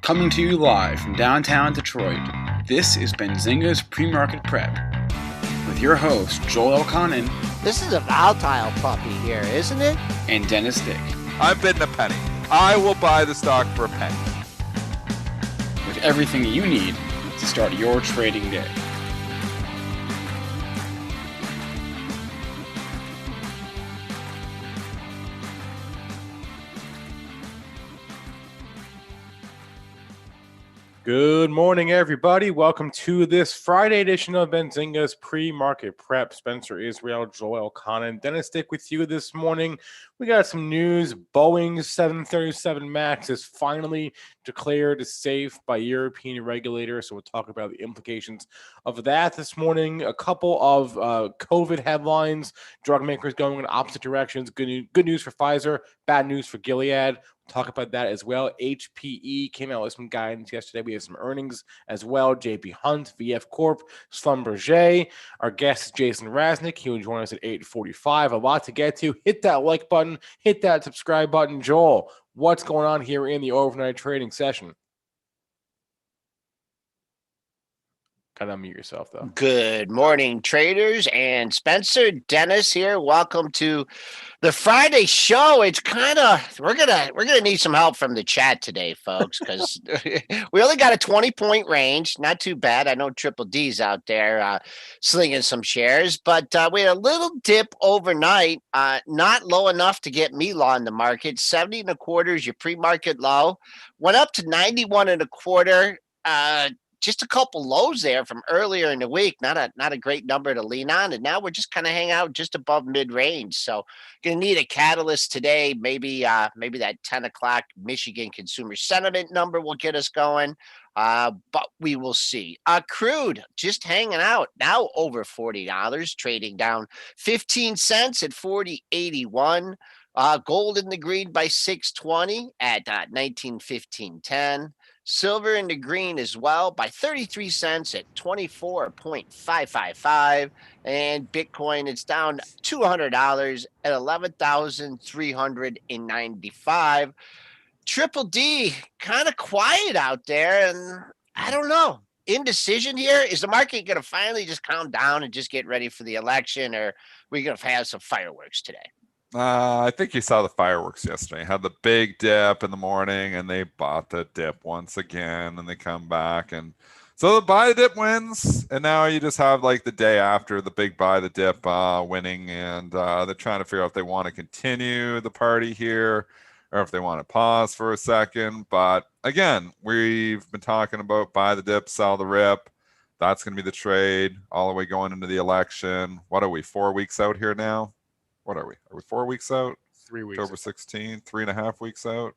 Coming to you live from downtown Detroit, this is Benzinga's PreMarket Prep with your host, Joel Elconin. This is a volatile puppy here, isn't it? And Dennis Dick. I'm bidding a penny. I will buy the stock for a penny. With everything you need to start your trading day. Good morning, everybody. Welcome to this Friday edition of Benzinga's Pre-Market Prep. Spencer Israel, Joel Elconin, Dennis Dick with you this morning. We got some news. Boeing 737 MAX is finally declared safe by European regulators. So we'll talk about the implications of that this morning. A couple of COVID headlines. Drug makers going in opposite directions. Good news for Pfizer, bad news for Gilead. Talk about that as well. HPE came out with some guidance yesterday. We have some earnings as well. JP Hunt, VF Corp, Schlumberger. Our guest is Jason Raznick. He will join us at 8:45. A lot to get to. Hit that like button. Hit that subscribe button. Joel, what's going on here in the overnight trading session? Gotta unmute yourself, though. Good morning, traders, and Spencer, Dennis here. Welcome to the Friday show. It's kind of we're gonna need some help from the chat today, folks, because we only got a 20-point range. Not too bad. I know Triple D's out there slinging some shares, but we had a little dip overnight. Not low enough to get me law in the market. 70 1/4 is your pre-market low. Went up to 91 1/4. Just a couple lows there from earlier in the week. Not a great number to lean on. And now we're just kind of hanging out just above mid-range. So going to need a catalyst today. Maybe that 10 o'clock Michigan consumer sentiment number will get us going. But we will see. Crude just hanging out now over $40, trading down 15 cents at 40.81. Gold in the green by 620 at 19.15.10. Silver in the green as well by 33 cents at 24.555. And Bitcoin is down $200 at 11,395. Triple D kind of quiet out there, and I don't know. Indecision here. Is the market going to finally just calm down and just get ready for the election, or are we going to have some fireworks today? I think you saw the fireworks yesterday. Had the big dip in the morning, and they bought the dip once again, and they come back, and so the buy the dip wins. And now you just have like the day after the big buy the dip winning, and they're trying to figure out if they want to continue the party here or if they want to pause for a second. But again, we've been talking about buy the dip, sell the rip. That's going to be the trade all the way going into the election. What are we, 4 weeks out here now? What are we? Are we 4 weeks out? 3 weeks. October 16th, 3.5 weeks out.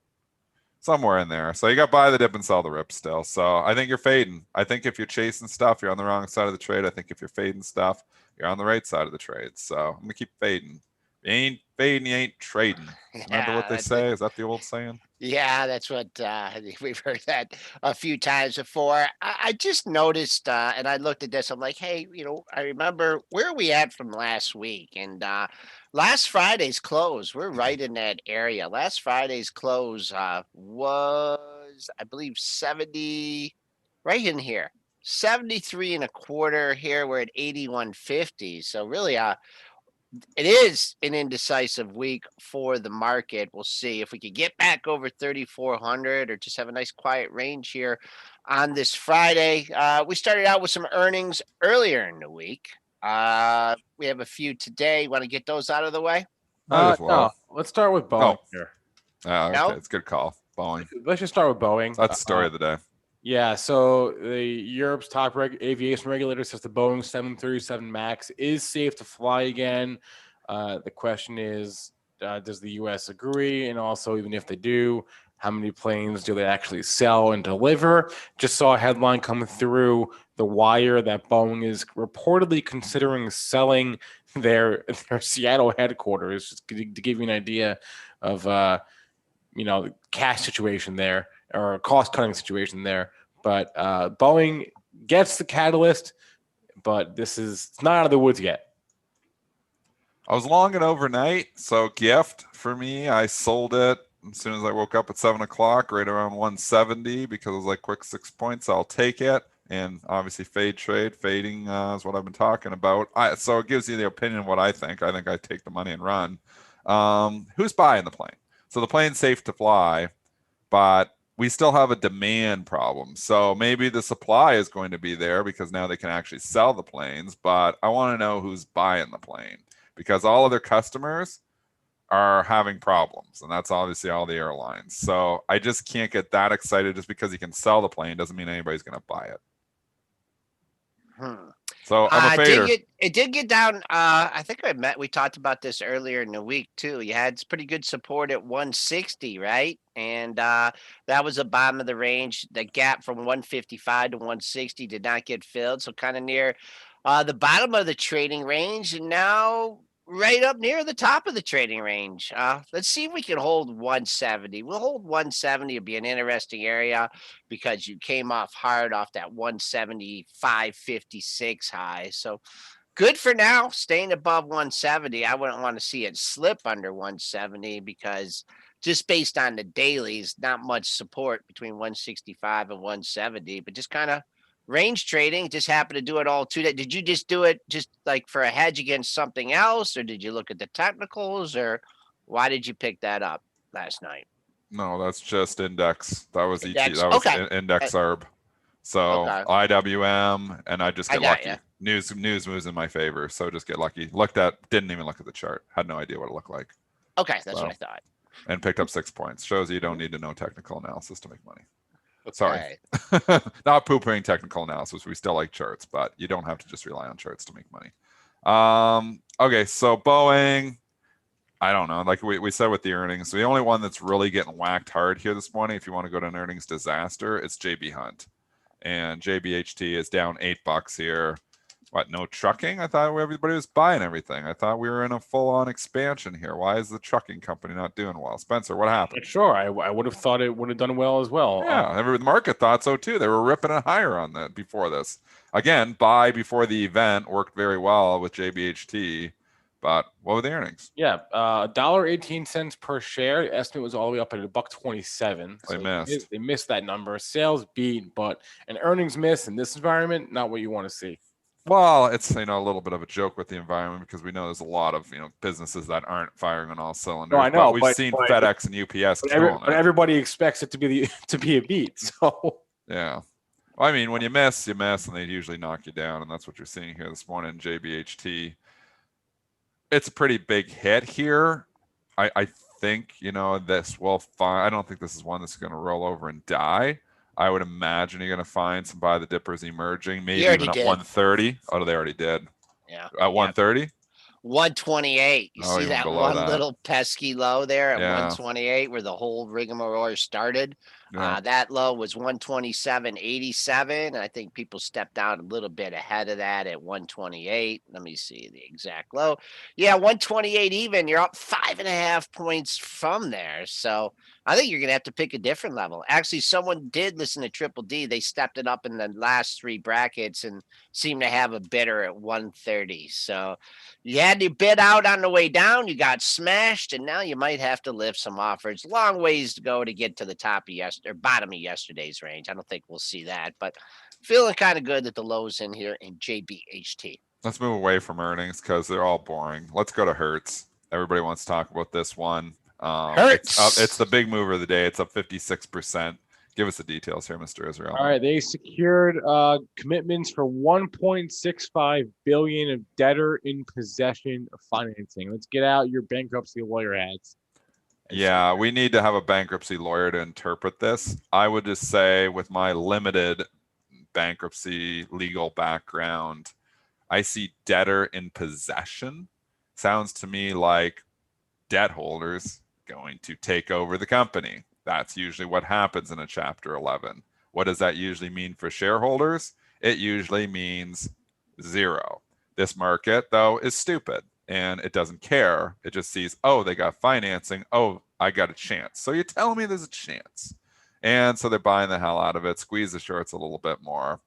Somewhere in there. So you got buy the dip and sell the rip still. So I think you're fading. I think if you're chasing stuff, you're on the wrong side of the trade. I think if you're fading stuff, you're on the right side of the trade. So I'm going to keep fading. You ain't fading, you ain't trading. Remember what they say? Is that the old saying? Yeah, that's what we've heard that a few times before. I just noticed, and I looked at this. I'm like, hey, I remember where are we at from last week? And last Friday's close, we're right in that area. Last Friday's close was, I believe, 70, right in here, 73 1/4 here. We're at 81.50. So really, it is an indecisive week for the market. We'll see if we could get back over 3,400 or just have a nice quiet range here on this Friday. We started out with some earnings earlier in the week. We have a few today. You want to get those out of the way? No, let's start with Boeing here. Okay, No? it's a good call. Boeing. Let's just start with Boeing. That's the story of the day. Yeah, so Europe's top aviation regulator says the Boeing 737 MAX is safe to fly again. The question is, does the U.S. agree? And also, even if they do, how many planes do they actually sell and deliver? Just saw a headline coming through the wire that Boeing is reportedly considering selling their Seattle headquarters, just to give you an idea of cash situation there, or a cost-cutting situation there. But Boeing gets the catalyst, but it's not out of the woods yet. I was long and overnight, so gift for me. I sold it As soon as I woke up at 7 o'clock, right around 170, because it was like quick 6 points, I'll take it. And obviously fading is what I've been talking about. So it gives you the opinion of what I think. I think I take the money and run. Who's buying the plane? So the plane's safe to fly, but we still have a demand problem. So maybe the supply is going to be there because now they can actually sell the planes, but I want to know who's buying the plane, because all of their customers are having problems, and that's obviously all the airlines. So I just can't get that excited. Just because you can sell the plane doesn't mean anybody's going to buy it. So I'm a fader. It did get down. I think we talked about this earlier in the week too. You had pretty good support at 160, right? And that was the bottom of the range. The gap from 155 to 160 did not get filled, so kind of near the bottom of the trading range, and now right up near the top of the trading range. Let's see if we can hold 170. We'll hold 170. It'll be an interesting area because you came off hard off that 175.56 high. So good for now, staying above 170. I wouldn't want to see it slip under 170 because just based on the dailies, not much support between 165 and 170, but just kind of range trading. Just happened to do it all today. Did you just do it just like for a hedge against something else, or did you look at the technicals, or why did you pick that up last night? No, that's just index. That was Index. That was Okay. index ARB. So Okay. IWM, and I just get lucky. ya. News moves in my favor, so just get lucky. Didn't even look at the chart. Had no idea what it looked like. Okay, that's what I thought. And picked up 6 points. Shows you don't need to know technical analysis to make money. Sorry. Okay. Not poo-pooing technical analysis. We still like charts, but you don't have to just rely on charts to make money. Okay, so Boeing, I don't know. Like we said with the earnings, the only one that's really getting whacked hard here this morning, if you want to go to an earnings disaster, it's JB Hunt. And JBHT is down $8 here. What, no trucking? I thought everybody was buying everything. I thought we were in a full-on expansion here. Why is the trucking company not doing well? Spencer, what happened? Sure, I would have thought it would have done well as well. Yeah, the market thought so too. They were ripping it higher on that before this. Again, buy before the event worked very well with JBHT. But what were the earnings? Yeah, $1.18 per share. The estimate was all the way up at $1.27. They missed. They missed that number. Sales beat, but an earnings miss in this environment, not what you want to see. Well, it's a little bit of a joke with the environment because we know there's a lot of businesses that aren't firing on all cylinders. No, I know. But we've seen FedEx and UPS but everybody expects it to be a beat. So yeah, well, I mean, when you miss, and they usually knock you down, and that's what you're seeing here this morning. JBHT, it's a pretty big hit here. I think this will find. I don't think this is one that's going to roll over and die. I would imagine you're going to find some buy the dippers emerging, maybe even at 130. Oh, they already did. Yeah. At 130? 128. You see that one little pesky low there at 128 where the whole rigmarole started? Yeah. That low was 127.87. And I think people stepped down a little bit ahead of that at 128. Let me see the exact low. Yeah, 128 even. You're up 5.5 points from there. So I think you're going to have to pick a different level. Actually, someone did listen to Triple D. They stepped it up in the last three brackets and seemed to have a bidder at 130. So you had to bid out on the way down. You got smashed, and now you might have to lift some offers. Long ways to go to get to the top of bottom of yesterday's range. I don't think we'll see that, but feeling kind of good that the low's in here in JBHT. Let's move away from earnings because they're all boring. Let's go to Hertz. Everybody wants to talk about this one. Hertz. It's the big mover of the day. It's up 56%. Give us the details here, Mr. Israel. All right, they secured commitments for $1.65 billion of debtor in possession financing. Let's get out your bankruptcy lawyer hats. Yeah, we need to have a bankruptcy lawyer to interpret this. I would just say, with my limited bankruptcy legal background, I see debtor in possession. Sounds to me like debt holders going to take over the company. That's usually what happens in a Chapter 11. What does that usually mean for shareholders? It usually means zero. This market, though, is stupid, and it doesn't care. It just sees, oh, they got financing. Oh, I got a chance. So you're telling me there's a chance. And so they're buying the hell out of it, squeeze the shorts a little bit more.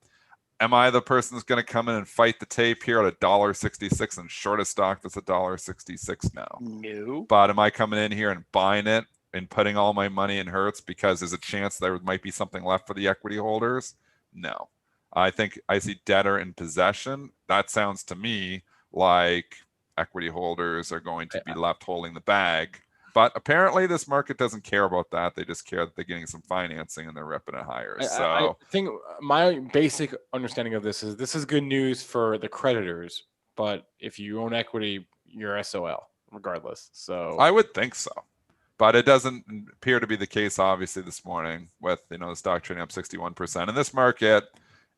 Am I the person that's going to come in and fight the tape here at $1.66 and short a stock that's $1.66 now? No. But am I coming in here and buying it in putting all my money in Hertz because there's a chance there might be something left for the equity holders? No. I think I see debtor in possession. That sounds to me like equity holders are going to be left holding the bag. But apparently this market doesn't care about that. They just care that they're getting some financing and they're ripping it higher. I think my basic understanding of this is good news for the creditors, but if you own equity, you're SOL regardless. So I would think so. But it doesn't appear to be the case, obviously, this morning with, the stock trading up 61%. And this market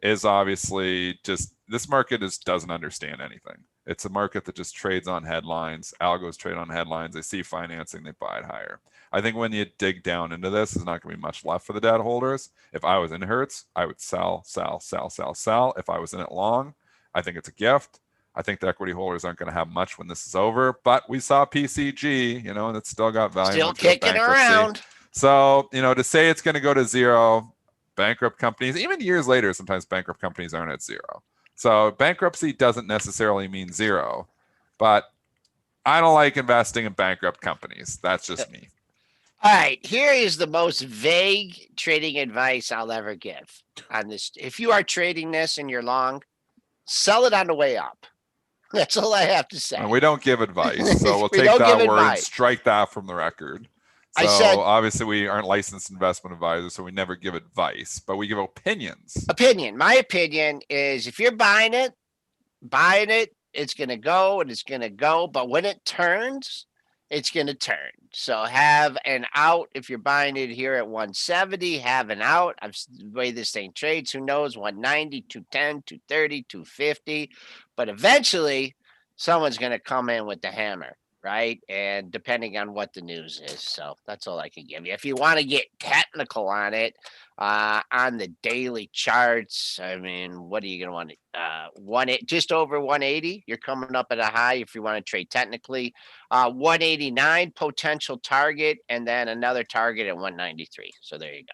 is obviously doesn't understand anything. It's a market that just trades on headlines. Algos trade on headlines. They see financing, they buy it higher. I think when you dig down into this, there's not going to be much left for the debt holders. If I was in Hertz, I would sell. If I was in it long, I think it's a gift. I think the equity holders aren't going to have much when this is over, but we saw PCG, and it's still got value. Still kicking around. So, to say it's going to go to zero, bankrupt companies, even years later, sometimes bankrupt companies aren't at zero. So bankruptcy doesn't necessarily mean zero, but I don't like investing in bankrupt companies. That's just me. All right, here is the most vague trading advice I'll ever give on this. If you are trading this and you're long, sell it on the way up. That's all I have to say. And we don't give advice, so we'll take that word and strike that from the record. So obviously we aren't licensed investment advisors, so we never give advice, but we give opinions. My opinion is if you're buying it, it's going to go and it's going to go. But when it turns, it's going to turn. So have an out. If you're buying it here at 170, have an out. The way this thing trades, who knows, 190, 210, 230, 250. But eventually someone's going to come in with the hammer. Right. And depending on what the news is. So that's all I can give you. If you want to get technical on it, on the daily charts, I mean, what are you going to want? Just over 180. You're coming up at a high if you want to trade technically. 189 potential target, and then another target at 193. So there you go.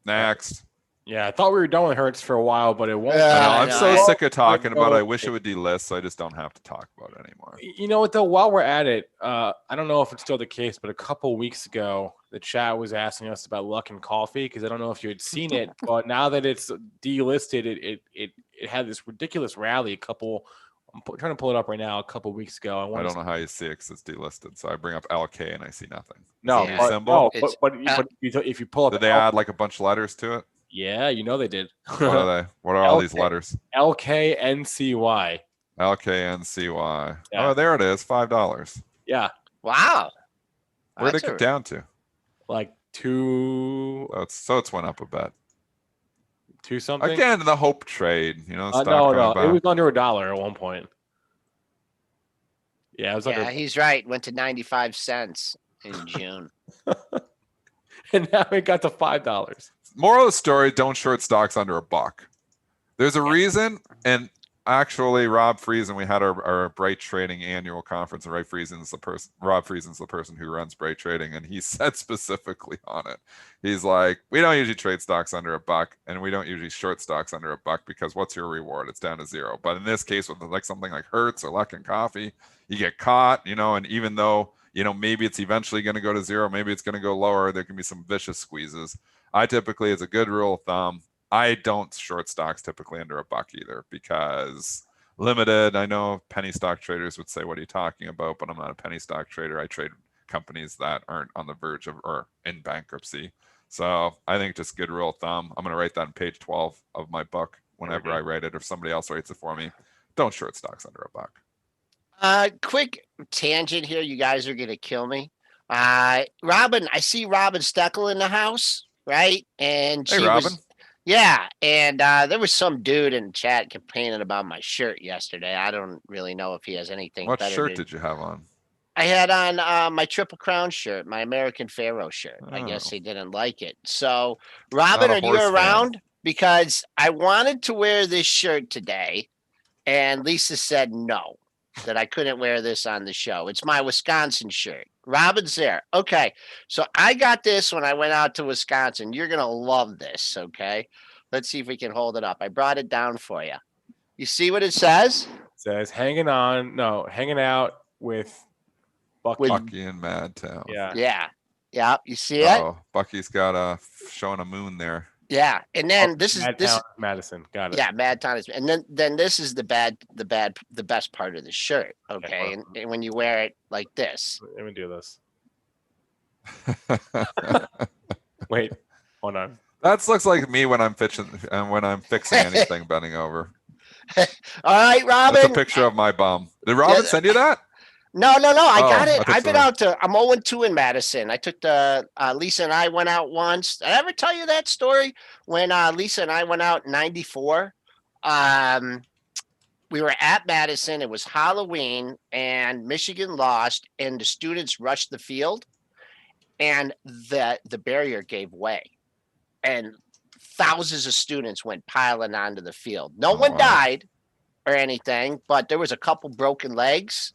Next. Yeah, I thought we were done with Hertz for a while, but it won't. I'm so sick of talking about it. I wish it would delist, so I just don't have to talk about it anymore. You know what, though? While we're at it, I don't know if it's still the case, but a couple weeks ago, the chat was asking us about Luck and Coffee because I don't know if you had seen it, but now that it's delisted, it had this ridiculous rally I'm trying to pull it up right now. A couple weeks ago, I don't know how you see it because it's delisted. So I bring up LK and I see nothing. No, but if you pull up, did they add like a bunch of letters to it? Yeah, they did. What are they? What are all these letters? LKNCY. LKNCY. Yeah. Oh, there it is. $5. Yeah. Wow. Where did it get down to? Like 2. So it's went up a bit. 2 something. Again, the hope trade. No, it was under $1 at one point. Yeah, it was under. He's right. Went to 95 cents in June. And now it got to $5. Moral of the story: don't short stocks under $1. There's a reason, and actually, Rob Friesen, we had our Bright Trading annual conference, and Rob Friesen's the person who runs Bright Trading, and he said specifically on it, he's like, we don't usually trade stocks under $1, and we don't usually short stocks under $1 because what's your reward? It's down to zero. But in this case, with like something like Hertz or Luck and Coffee, you get caught, and even though maybe it's eventually going to go to zero, maybe it's going to go lower, there can be some vicious squeezes. I typically, as a good rule of thumb, I don't short stocks typically under $1 either because limited. I know penny stock traders would say, what are you talking about? But I'm not a penny stock trader. I trade companies that aren't on the verge of or in bankruptcy. So I think just good rule of thumb. I'm going to write that on page 12 of my book whenever I write it, or if somebody else writes it for me. Don't short stocks under $1. Quick tangent here. You guys are going to kill me. Robin, I see Robin Steckel in the house, right? And she was, yeah. And there was some dude in chat complaining about my shirt yesterday. I don't really know if he has anything. What shirt did you have on? I had on my Triple Crown shirt, my American Pharaoh shirt. I guess he didn't like it. So, Robin, are you around? Because I wanted to wear this shirt today, and Lisa said no, that I couldn't wear this on the show. It's my Wisconsin shirt. Robin's there. Okay. So I got this when I went out to Wisconsin. You're going to love this. Okay. Let's see if we can hold it up. I brought it down for you. You see what it says? It says hanging out with Bucky and Madtown. Yeah. You see it? Oh, Bucky's got showing a moon there. Yeah, and then this is Madison. Got it. Yeah, Madtown is, and then this is the best part of the shirt. Okay, and when you wear it like this. Let me do this. Wait, hold on. That looks like me when I'm fixing anything bending over. All right, Robin. That's a picture of my bum. Did Robin send you that? No. I got it. I've been so. I'm 0-2 in Madison. I took Lisa and I went out once. Did I ever tell you that story? When Lisa and I went out in '94, we were at Madison. It was Halloween, and Michigan lost, and the students rushed the field, and the barrier gave way, and thousands of students went piling onto the field. No one died or anything, but there was a couple broken legs.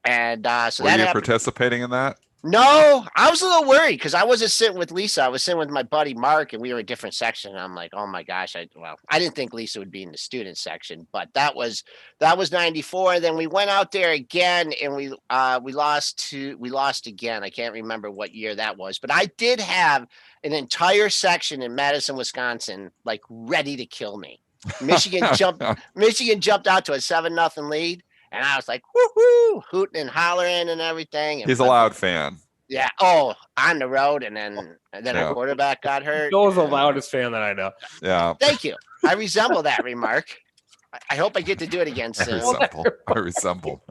And so were that you happened. Participating in that? No, I was a little worried because I wasn't sitting with Lisa. I was sitting with my buddy Mark, and we were a different section. And I'm like, oh my gosh, I didn't think Lisa would be in the student section, but that was '94. Then we went out there again, and we lost again. I can't remember what year that was, but I did have an entire section in Madison, Wisconsin, like ready to kill me. Michigan jumped out to a 7-0 lead. And I was like, woohoo, hooting and hollering and everything. And he's a loud fan. Yeah. Oh, on the road. And then a quarterback got hurt. Joel's the loudest fan that I know. Yeah. Thank you. I resemble that remark. I hope I get to do it again soon. I resemble.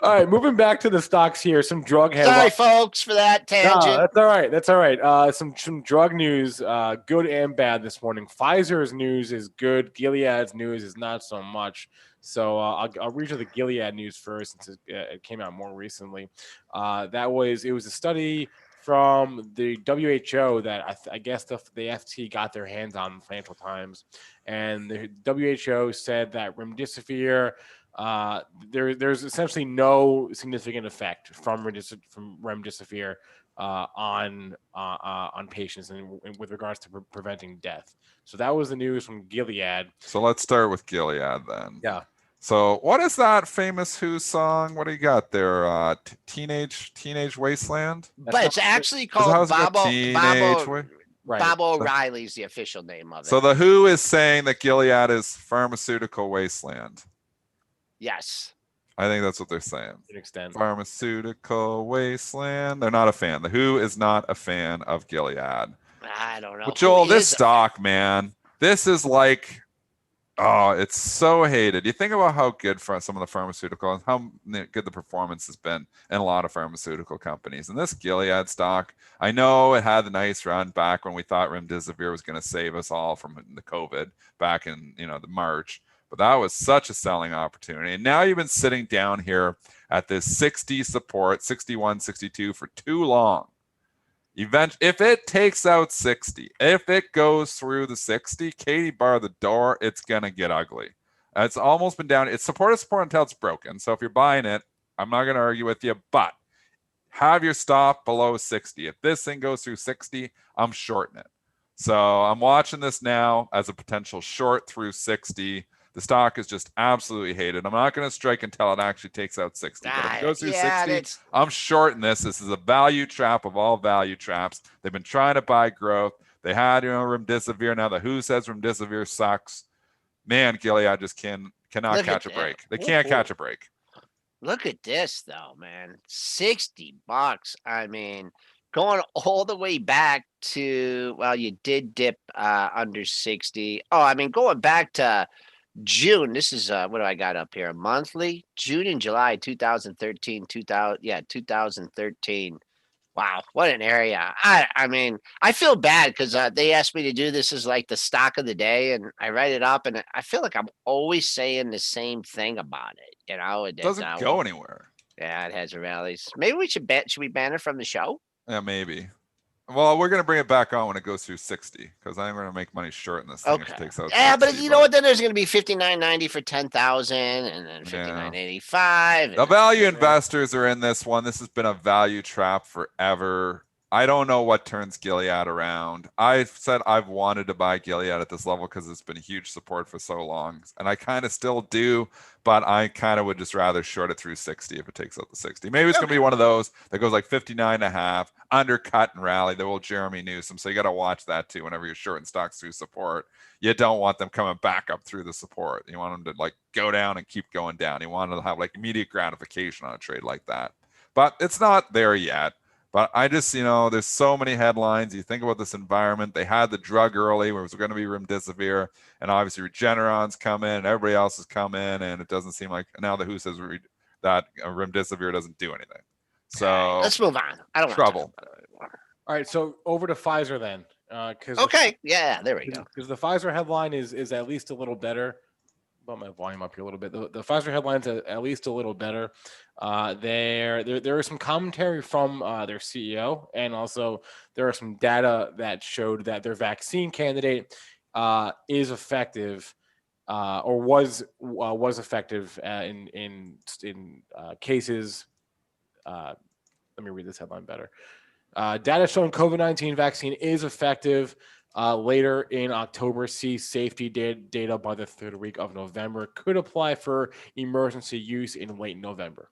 All right, moving back to the stocks here. Some drug headlines. Sorry, folks, for that tangent. No, that's all right. Some drug news, good and bad this morning. Pfizer's news is good. Gilead's news is not so much. So I'll read you the Gilead news first, since it came out more recently. It was a study from the WHO that I guess the FT got their hands on in the Financial Times, and the WHO said that remdesivir, there's essentially no significant effect from remdesivir on patients and with regards to preventing death. So that was the news from Gilead. So let's start with Gilead then. Yeah. So what is that famous Who song? What do you got there? Teenage Wasteland? But it's actually called Bob O'Reilly's the official name of it. So the Who is saying that Gilead is Pharmaceutical Wasteland. Yes. I think that's what they're saying. To an extent. Pharmaceutical Wasteland. They're not a fan. The Who is not a fan of Gilead. I don't know. But Joel, this stock, man, this is like, oh, it's so hated. You think about how good for some of the pharmaceutical and how good the performance has been in a lot of pharmaceutical companies. And this Gilead stock, I know it had a nice run back when we thought remdesivir was going to save us all from the COVID back in the March. But that was such a selling opportunity. And now you've been sitting down here at this 60 support, 61, 62 for too long. If it takes out 60, if it goes through the 60, Katie bar the door, it's going to get ugly. It's almost been down. It's support until it's broken. So if you're buying it, I'm not going to argue with you, but have your stop below 60. If this thing goes through 60, I'm shorting it. So I'm watching this now as a potential short through 60. The stock is just absolutely hated. I'm not going to strike until it actually takes out 60. But if it goes through 60, I'm shorting this. This is a value trap of all value traps. They've been trying to buy growth. They had, remdesivir. Now the Who says remdesivir sucks. Man, Gilead just cannot catch a break. They can't catch a break. Look at this, though, man. $60. I mean, going all the way back to, well, you did dip under 60. Oh, I mean, going back to June, this is what do I got up here? Monthly, June and July 2013, 2013. Wow, what an area. I mean, I feel bad because they asked me to do this as like the stock of the day, and I write it up, and I feel like I'm always saying the same thing about it. It doesn't go anywhere. Yeah, it has rallies. Maybe we should we ban it from the show? Yeah, maybe. Well, we're going to bring it back on when it goes through 60 because I'm going to make money short in this thing if it takes out 60, but you know what? Then there's going to be $59.90 for 10,000 and then $59.85. The value investors are in this one. This has been a value trap forever. I don't know what turns Gilead around. I've said I've wanted to buy Gilead at this level because it's been huge support for so long. And I kind of still do, but I kind of would just rather short it through 60 if it takes out the 60. Maybe it's going to be one of those that goes like 59.5, undercut and rally, the old Jeremy Newsom. So you got to watch that too whenever you're shorting stocks through support. You don't want them coming back up through the support. You want them to like go down and keep going down. You want them to have like immediate gratification on a trade like that. But it's not there yet. But I just, there's so many headlines. You think about this environment. They had the drug early where it was going to be remdesivir, and obviously Regeneron's come in, everybody else has come in, and it doesn't seem like now the WHO says that remdesivir doesn't do anything. So let's move on. I don't trouble. want to talk about it anymore. All right, so over to Pfizer then. Okay, yeah, there we go. Because the Pfizer headline is at least a little better. Bump my volume up here a little bit. The Pfizer headline's at least a little better. There is some commentary from their CEO, and also there are some data that showed that their vaccine candidate is effective, or was effective in cases. Let me read this headline better. Data showing COVID-19 vaccine is effective. Later in October, see safety data by the third week of November. Could apply for emergency use in late November.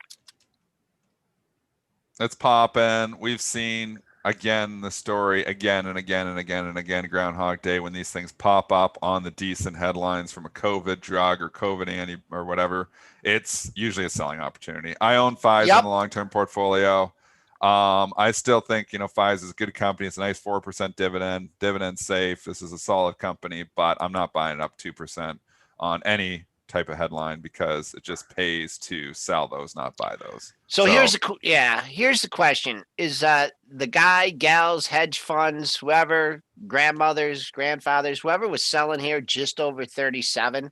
It's popping. We've seen again the story again and again and again and again. Groundhog Day, when these things pop up on the decent headlines from a COVID drug or COVID anti or whatever, it's usually a selling opportunity. I own Pfizer in the long-term portfolio. I still think, Pfizer is a good company. It's a nice 4% dividend safe. This is a solid company, but I'm not buying it up 2% on any type of headline because it just pays to sell those, not buy those. So here's the question: is the guy, gals, hedge funds, whoever, grandmothers, grandfathers, whoever was selling here just over 37?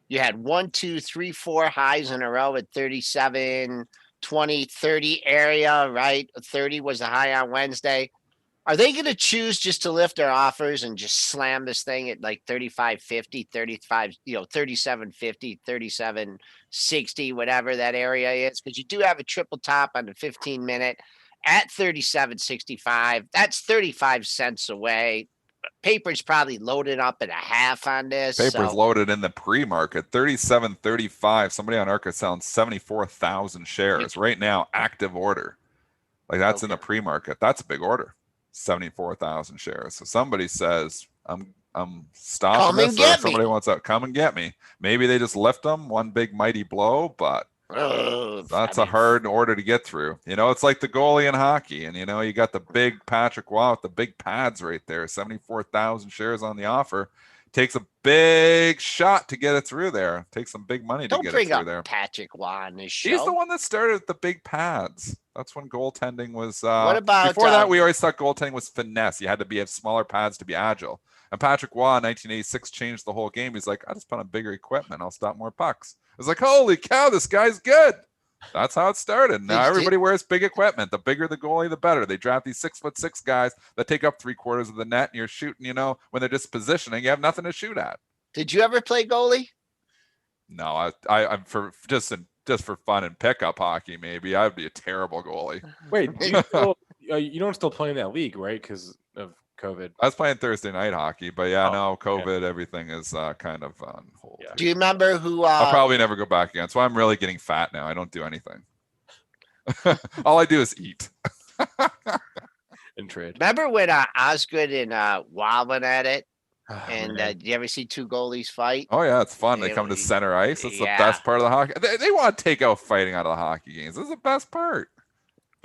You had 1, 2, 3, 4 highs in a row at 37. 20, 30 area, right? 30 was the high on Wednesday. Are they going to choose just to lift their offers and just slam this thing at like 35.50, 35, 37.50, 37.60, whatever that area is? Because you do have a triple top on the 15-minute at 37.65. That's 35 cents away. Paper's probably loaded up at a half on this. Paper's loaded in the pre-market, 37.35. Somebody on Arca selling 74,000 shares right now, active order. Like that's in the pre-market. That's a big order, 74,000 shares. So somebody says, I'm stopping this, or somebody wants to come and get me. Maybe they just lift them, one big mighty blow, but that's a hard order to get through. It's like the goalie in hockey, and you got the big Patrick Waugh with the big pads right there, 74,000 shares on the offer. Takes a big shot to get it through there. Takes some big money to get it through there. Don't bring up Patrick Waugh on this show. He's the one that started with the big pads. That's when goaltending was. What about before that? We always thought goaltending was finesse. You had to have smaller pads to be agile. And Patrick Waugh in 1986 changed the whole game. He's like, I just put on bigger equipment. I'll stop more pucks. It's like, holy cow, this guy's good. That's how it started. Now everybody wears big equipment. The bigger the goalie, the better. They draft these 6'6" guys that take up 3/4 of the net, and you're shooting. When they're just positioning, you have nothing to shoot at. Did you ever play goalie? No, I'm for just for fun and pickup hockey. Maybe I'd be a terrible goalie. Wait, you don't still play in that league, right? Because of COVID. I was playing Thursday night hockey, but no, COVID, everything is kind of on hold. Yeah. Do you remember who? I'll probably never go back again. So I'm really getting fat now. I don't do anything. All I do is eat and trade. Remember when Osgood and Waugh went at it? And did you ever see two goalies fight? Oh yeah, it's fun. They come to center ice. It's the best part of the hockey. They want to take out fighting out of the hockey games. This is the best part.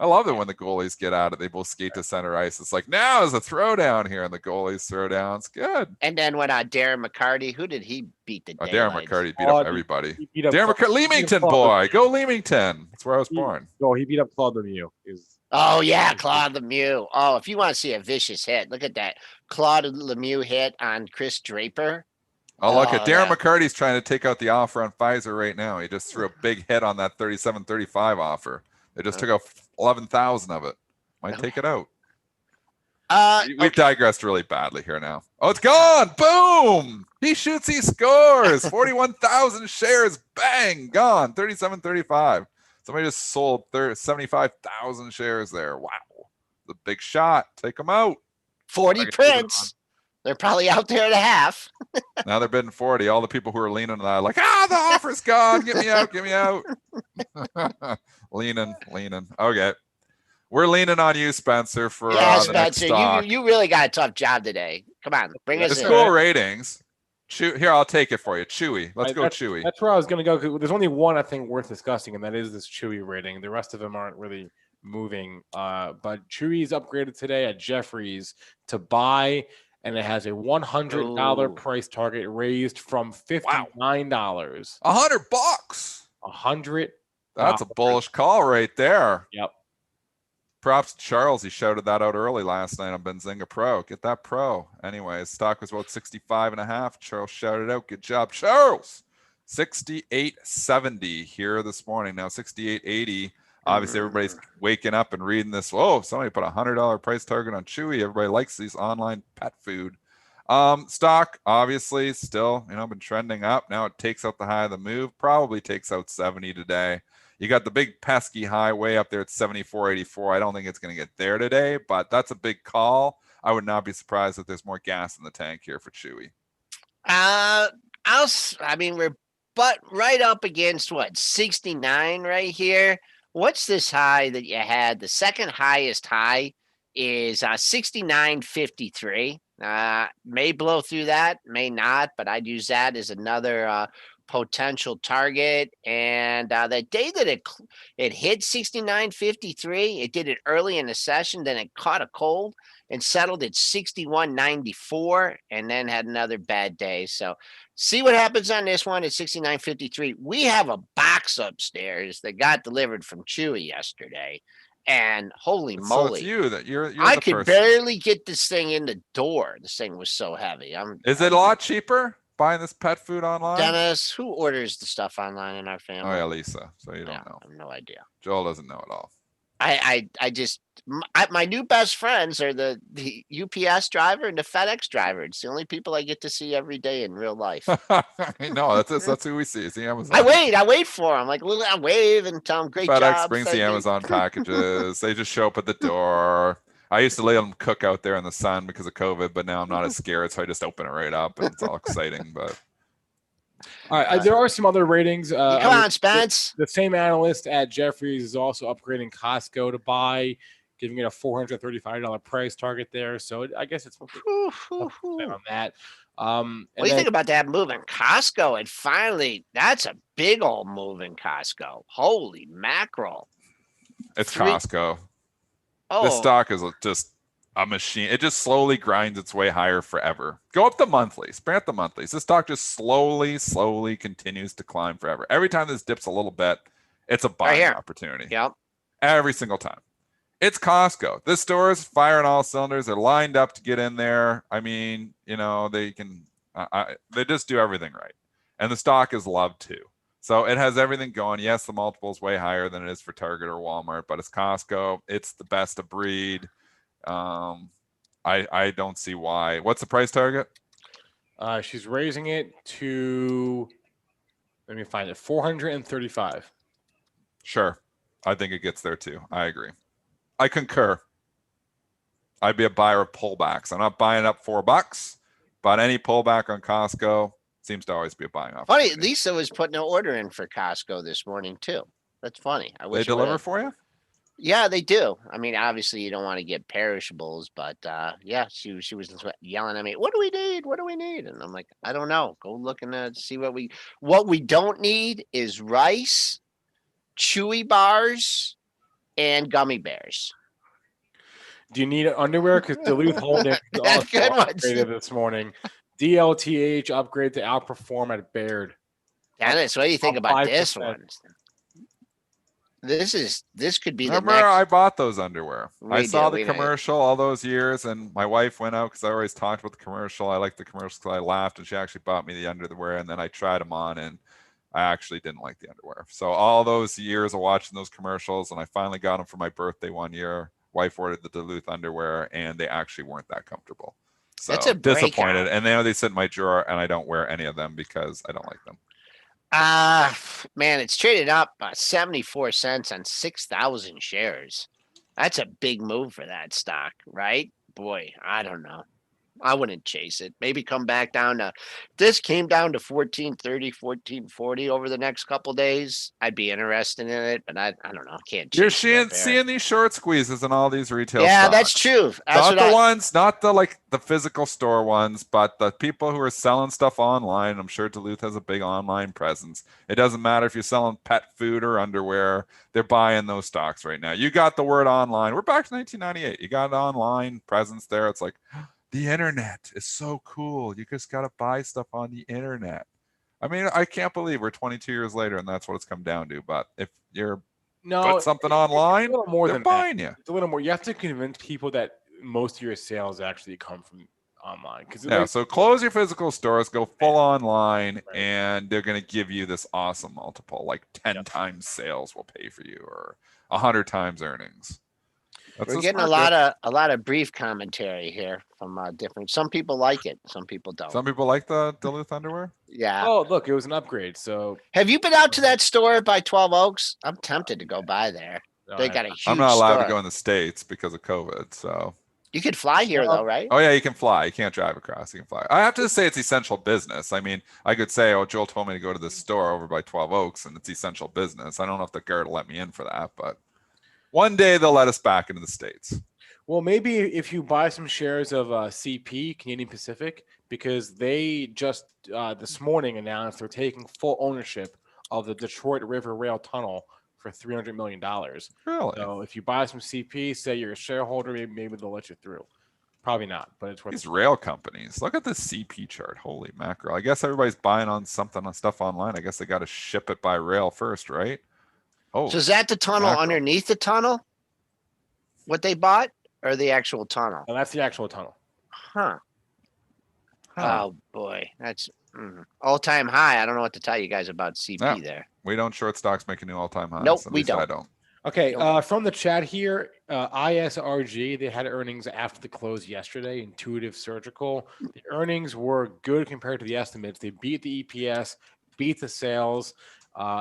I love it when the goalies get out of it. They both skate to center ice. It's like, now is a throwdown here, and the goalies throw down. It's good. And then when Darren McCarty, who did he beat the day? Darren McCarty beat up everybody. Darren McCarty, Leamington boy. Go Leamington. That's where I was born. No, he beat up Claude Lemieux. Oh, yeah, Claude Lemieux. Oh, if you want to see a vicious hit, look at that. Claude Lemieux hit on Chris Draper. Oh, look at Darren McCarty's trying to take out the offer on Pfizer right now. He just threw a big hit on that 37.35 offer. They just took out 11,000 of it. Might take it out. We've digressed really badly here now. Oh, it's gone. Boom. He shoots, he scores. 41,000 shares. Bang. Gone. 37.35. Somebody just sold 75,000 shares there. Wow. The big shot. Take them out. 40 prints. They're probably out there at a half. Now they're bidding 40. All the people who are leaning on that, like, the offer's gone. Get me out. Get me out. leaning. Okay. We're leaning on you, Spencer, for the next Spencer, stock. you really got a tough job today. Come on, bring us It's in. cool ratings. Here, I'll take it for you. Chewy. Let's go Chewy. That's where I was going to go. There's only one I think worth discussing, and that is this Chewy rating. The rest of them aren't really moving. But Chewy's upgraded today at Jefferies to buy, and it has a $100 price target raised from $59. $100. $100. That's a bullish call right there. Yep. Props to Charles. He shouted that out early last night on Benzinga Pro. Get that Pro. Anyways, stock was about 65.5. Charles shouted out. Good job, Charles. 68.70 here this morning. Now 68.80. Obviously, everybody's waking up and reading this. Whoa, somebody put a $100 price target on Chewy. Everybody likes these online pet food. Stock, obviously, still, been trending up. Now it takes out the high of the move. Probably takes out 70 today. You got the big pesky high way up there at 74.84. I don't think it's going to get there today, but that's a big call. I would not be surprised if there's more gas in the tank here for Chewy. We're right up against 69 right here. What's this high that you had? The second highest high is 69.53. May blow through that, may not, but I'd use that as another potential target. And the day that it hit 69.53, it did it early in the session, then it caught a cold and settled at 61.94, and then had another bad day. So see what happens on this one at 69.53. We have a box upstairs that got delivered from Chewy yesterday, and holy moly, it's you're I could barely get this thing in the door. This thing was so heavy. Is it a lot cheaper buying this pet food online? Dennis, who orders the stuff online in our family? Oh yeah, Lisa. So you don't know. I have no idea. Joel doesn't know at all. My new best friends are the UPS driver and the FedEx driver. It's the only people I get to see every day in real life. No, that's who we see. It's the Amazon. I wait for them. I wave and tell them great FedEx job. FedEx brings the Amazon packages. They just show up at the door. I used to let them cook out there in the sun because of COVID, but now I'm not as scared, so I just open it right up, and it's all exciting. But all right, there are some other ratings. Come on, Spence. The same analyst at Jefferies is also upgrading Costco to buy, giving it a $435 price target there. So I guess it's on that. What do you think about that move in Costco? And finally, that's a big old move in Costco. Holy mackerel! It's Costco. Oh, this stock is just a machine. It just slowly grinds its way higher forever. Go up the monthlies. Bring up the monthlies. This stock just slowly continues to climb forever. Every time this dips a little bit, it's a buying opportunity. Yep. Every single time. It's Costco. This store is firing all cylinders. They're lined up to get in there. I mean, they can. They just do everything right, and the stock is loved too. So it has everything going. Yes, the multiple is way higher than it is for Target or Walmart, but it's Costco. It's the best of breed. I don't see why. What's the price target? She's raising it to, let me find it, 435. Sure. I think it gets there too. I agree. I concur. I'd be a buyer of pullbacks. I'm not buying up $4, but any pullback on Costco seems to always be a buying opportunity. Funny, Lisa was putting an order in for Costco this morning too. That's funny. I wish they deliver for you. Yeah, they do. I mean, obviously you don't want to get perishables, but yeah, she was yelling at me, "What do we need? What do we need?" And I'm like, I don't know. Go look and see what we don't need is rice, Chewy bars, and gummy bears. Do you need underwear? Because Duluth Holdings also upgraded this morning. DLTH upgrade to outperform at Baird. Dennis, what do you think about this one? This could be Remember, the next. I bought those underwear. I saw the commercial all those years, and my wife went out because I always talked about the commercial. I liked the commercial because I laughed, and she actually bought me the underwear, and then I tried them on, and I actually didn't like the underwear. So all those years of watching those commercials, and I finally got them for my birthday one year. Wife ordered the Duluth underwear, and they actually weren't that comfortable. So that's a disappointed. And now they sit in my drawer, and I don't wear any of them because I don't like them. Man, it's traded up 74 cents on 6,000 shares. That's a big move for that stock, right? Boy, I don't know. I wouldn't chase it. Maybe come back down to this came down to 1430, 1440 over the next couple days. I'd be interested in it, but I don't know. I can't You're chase it up there. seeing these short squeezes in all these retail Yeah, stocks. that's true. That's Not the ones, not the like the physical store ones, but the people who are selling stuff online. I'm sure Duluth has a big online presence. It doesn't matter if you're selling pet food or underwear, they're buying those stocks right now. You got the word online. We're back to 1998. You got an online presence there. It's like the internet is so cool. You just got to buy stuff on the internet. I mean, I can't believe we're 22 years later and that's what it's come down to. But if you're put something online, they're buying you. It's a little more. You have to convince people that most of your sales actually come from online. Yeah, so close your physical stores, go full online, and they're going to give you this awesome multiple, like 10 times sales will pay for you, or 100 times earnings. We're getting a lot of brief commentary here from different. Some people like it, some people don't. Some people like the Duluth underwear. Yeah. Oh, look, it was an upgrade. So, have you been out to that store by 12 Oaks? I'm tempted to go by there. They got a huge. I'm not allowed store. to go in the States because of COVID. So you could fly here though, right? Oh yeah, you can fly. You can't drive across. You can fly. I have to say it's essential business. I mean, I could say, oh, Joel told me to go to this store over by 12 Oaks, and it's essential business. I don't know if the guard will let me in for that, but one day they'll let us back into the States. Well, maybe if you buy some shares of CP, Canadian Pacific, because they just this morning announced they're taking full ownership of the Detroit River Rail Tunnel for $300 million. Really? So if you buy some CP, say you're a shareholder, maybe they'll let you through. Probably not, but it's these rail companies. Look at the CP chart. Holy mackerel! I guess everybody's buying on stuff online. I guess they got to ship it by rail first, right? Oh, so is that the tunnel underneath the tunnel? What they bought, or the actual tunnel? No, that's the actual tunnel. Huh. Oh boy, that's all-time high. I don't know what to tell you guys about CP there. We don't short stocks making new all-time highs. Nope, we don't. I don't. Okay, from the chat here, ISRG, they had earnings after the close yesterday, Intuitive Surgical. The earnings were good compared to the estimates. They beat the EPS, beat the sales.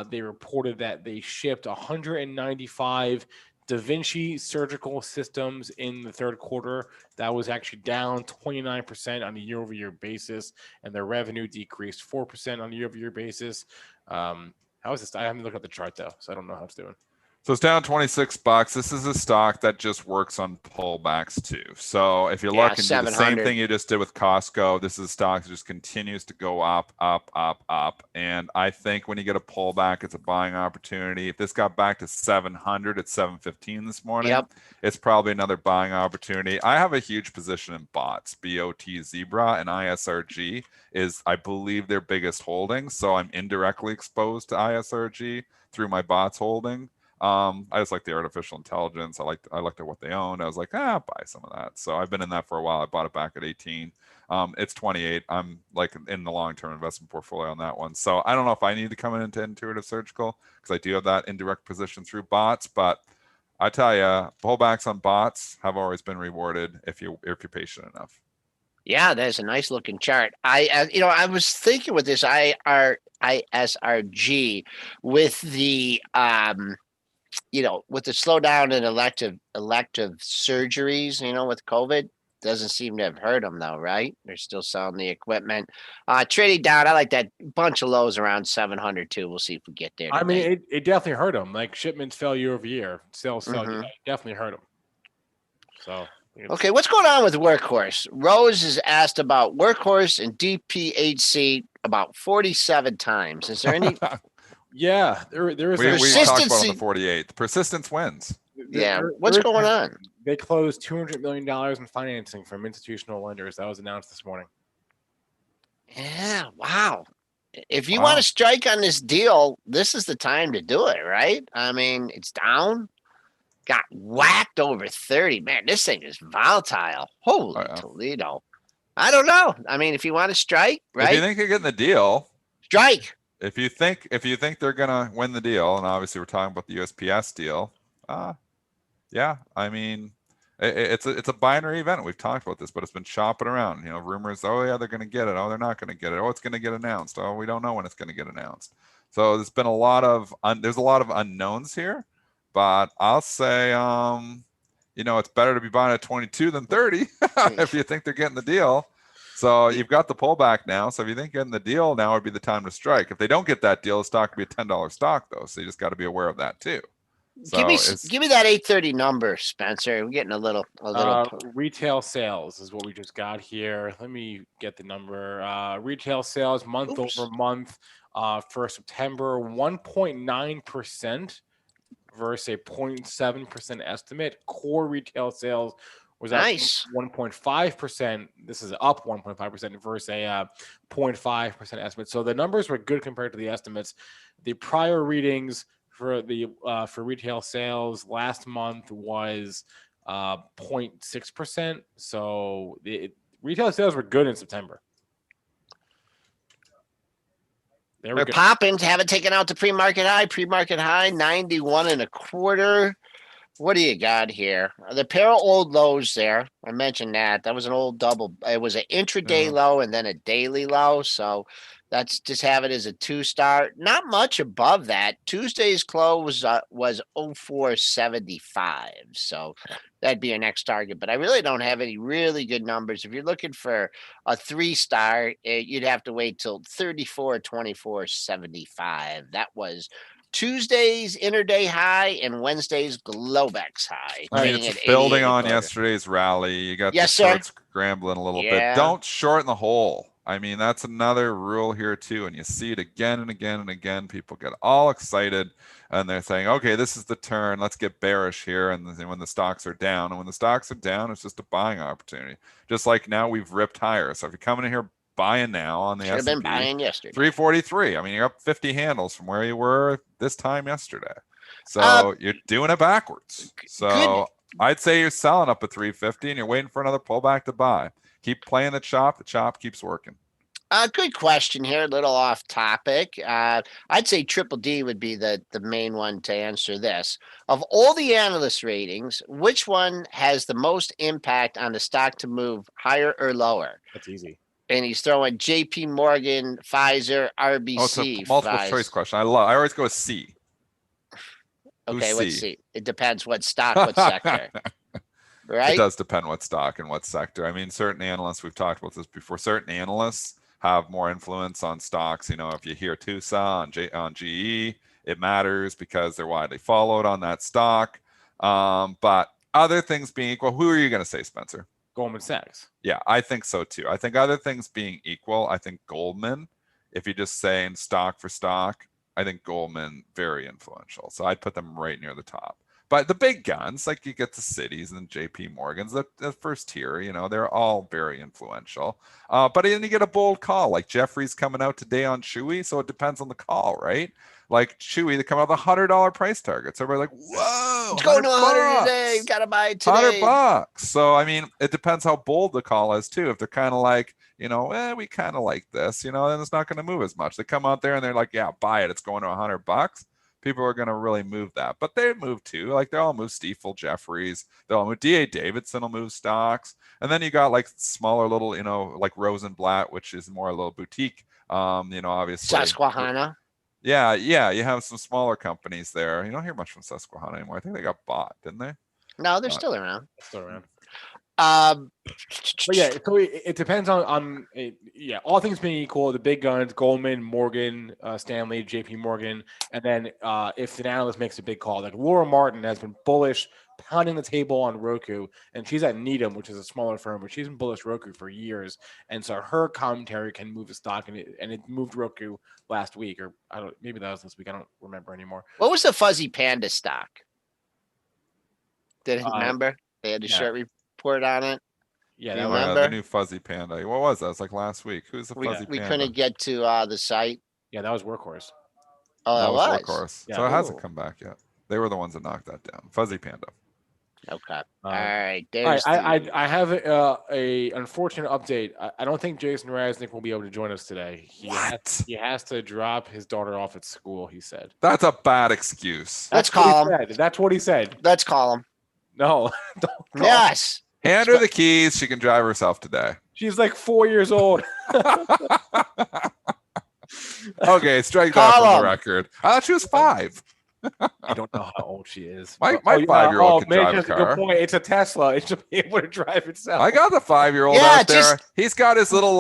They reported that they shipped 195 Da Vinci surgical systems in the third quarter. That was actually down 29% on a year-over-year basis, and their revenue decreased 4% on a year-over-year basis. How is this? I haven't looked at the chart though, so I don't know how it's doing. So it's down $26. This is a stock that just works on pullbacks too. So if you look and do the same thing you just did with Costco, this is a stock that just continues to go up, up, up, up. And I think when you get a pullback, it's a buying opportunity. If this got back to 700, it's 715 this morning. Yep. It's probably another buying opportunity. I have a huge position in bots, BOT Zebra, and ISRG is, I believe, their biggest holding. So I'm indirectly exposed to ISRG through my bots holding. I just like the artificial intelligence. I looked at what they owned. I was like, buy some of that. So I've been in that for a while. I bought it back at 18. It's 28. I'm like in the long-term investment portfolio on that one. So I don't know if I need to come into Intuitive Surgical because I do have that indirect position through bots. But I tell you, pullbacks on bots have always been rewarded if you're patient enough. Yeah, that's a nice looking chart. I was thinking with this ISRG with the with the slowdown in elective surgeries, with COVID, doesn't seem to have hurt them though, right? They're still selling the equipment. Trading down, I like that bunch of lows around 700 too. We'll see if we get there today. I mean, it definitely hurt them. Like shipments fell year over year. Sales fell. Definitely hurt them. So. Okay, what's going on with Workhorse? Rose is asked about Workhorse and DPHC about 47 times. Is there any... Yeah, there is. We talked about on the 48. The persistence wins. Yeah, what's going on? They closed $200 million in financing from institutional lenders. That was announced this morning. Yeah, wow. If you want to strike on this deal, this is the time to do it, right? I mean, it's down. Got whacked over 30. Man, this thing is volatile. Holy Toledo. I don't know. I mean, if you want to strike, right? If you think you're getting the deal, strike. If you think they're gonna win the deal, and obviously we're talking about the USPS deal, yeah, I mean, it's a binary event. We've talked about this, but it's been shopping around. Rumors. Oh yeah, they're gonna get it. Oh, they're not gonna get it. Oh, it's gonna get announced. Oh, we don't know when it's gonna get announced. So there's been a lot of unknowns here. But I'll say it's better to be buying at 22 than 30 if you think they're getting the deal. So you've got the pullback now. So if you think you're getting the deal, now would be the time to strike. If they don't get that deal, the stock could be a $10 stock though. So you just got to be aware of that too. So give me that 830 number, Spencer. We're getting a little. Retail sales is what we just got here. Let me get the number. Retail sales month over month for September, 1.9% versus a 0.7% estimate. Core retail sales was nice. 1.5%. This is up 1.5% versus a 0.5% estimate. So the numbers were good compared to the estimates. The prior readings for retail sales last month was 0.6%. So the retail sales were good in September. They're popping. Haven't taken out the pre-market high. Pre-market high 91.25. What do you got here? The pair of old lows there. I mentioned that. That was an old double. It was an intraday low and then a daily low. So that's just have it as a 2-star. Not much above that. Tuesday's close was 0475. So that'd be your next target. But I really don't have any really good numbers. If you're looking for a 3-star, you'd have to wait till 34.2475. That was Tuesday's interday high and Wednesday's Globex high. I mean, it's building on yesterday's rally. You got the shorts scrambling a little bit. Don't shorten the hole. I mean, that's another rule here too. And you see it again and again and again. People get all excited and they're saying, okay, this is the turn. Let's get bearish here. And then when the stocks are down, and when the stocks are down, it's just a buying opportunity. Just like now we've ripped higher. So if you're coming in here buying now on the S&P, been buying yesterday. 343. I mean, you're up 50 handles from where you were this time yesterday. So you're doing it backwards. So I'd say you're selling up at 350 and you're waiting for another pullback to buy. Keep playing the chop. The chop keeps working. Good question here. A little off topic. I'd say Triple D would be the main one to answer this. Of all the analyst ratings, which one has the most impact on the stock to move higher or lower? That's easy. And he's throwing JP Morgan, Pfizer, RBC. Oh, it's a multiple choice question. I always go with C. Okay, what's C? It depends what stock, what sector. Right? It does depend what stock and what sector. I mean, certain analysts, we've talked about this before, certain analysts have more influence on stocks. If you hear TUSA on GE, it matters because they're widely followed on that stock. But other things being equal, who are you going to say, Spencer? Goldman Sachs. Yeah, I think so too. I think other things being equal, I think Goldman, if you just say in stock for stock, I think Goldman very influential. So I'd put them right near the top. But the big guns, like you get the Cities and JP Morgans, the first tier, they're all very influential. But then you get a bold call, like Jeffrey's coming out today on Chewy. So it depends on the call, right? Like Chewy, they come out with $100 price targets. Everybody's like, whoa, it's going to 100 today. You got to buy it today. $100. So, I mean, it depends how bold the call is too. If they're kind of like, we kind of like this, then it's not going to move as much. They come out there and they're like, yeah, buy it. It's going to $100. People are going to really move that, but they move too. Like they all move Stiefel, Jeffries, they'll move DA Davidson will move stocks. And then you got like smaller little, like Rosenblatt, which is more a little boutique, obviously. Susquehanna. Yeah. You have some smaller companies there. You don't hear much from Susquehanna anymore. I think they got bought, didn't they? No, they're still around. But yeah, so it depends on all things being equal, the big guns, Goldman, Morgan, Stanley, JP Morgan, and then if an analyst makes a big call, like Laura Martin has been bullish, pounding the table on Roku, and she's at Needham, which is a smaller firm, but she's been bullish Roku for years, and so her commentary can move the stock, and it moved Roku last week, or maybe that was this week, I don't remember anymore. What was the Fuzzy Panda stock? Did you remember? They had a short report on it. Yeah, that remember the new Fuzzy Panda. What was that? It was like last week. Who's the Fuzzy Panda? We couldn't get to the site. Yeah, that was Workhorse. Oh, that was Workhorse. Yeah. So it hasn't come back yet. They were the ones that knocked that down. Fuzzy Panda. Okay. All right. I have a unfortunate update. I don't think Jason Raznick will be able to join us today. He has to drop his daughter off at school, he said. That's a bad excuse. Let's call him. That's what he said. Let's call him. No. Don't call yes. him. Hand her the keys. She can drive herself today. She's like 4 years old. Okay, strike that from the record. I thought she was 5. I don't know how old she is. My But- 5-year-old can Mitch drive a has a car. good point. It's a Tesla. It should be able to drive itself. I got the 5-year-old Yeah, out there. just- He's got his little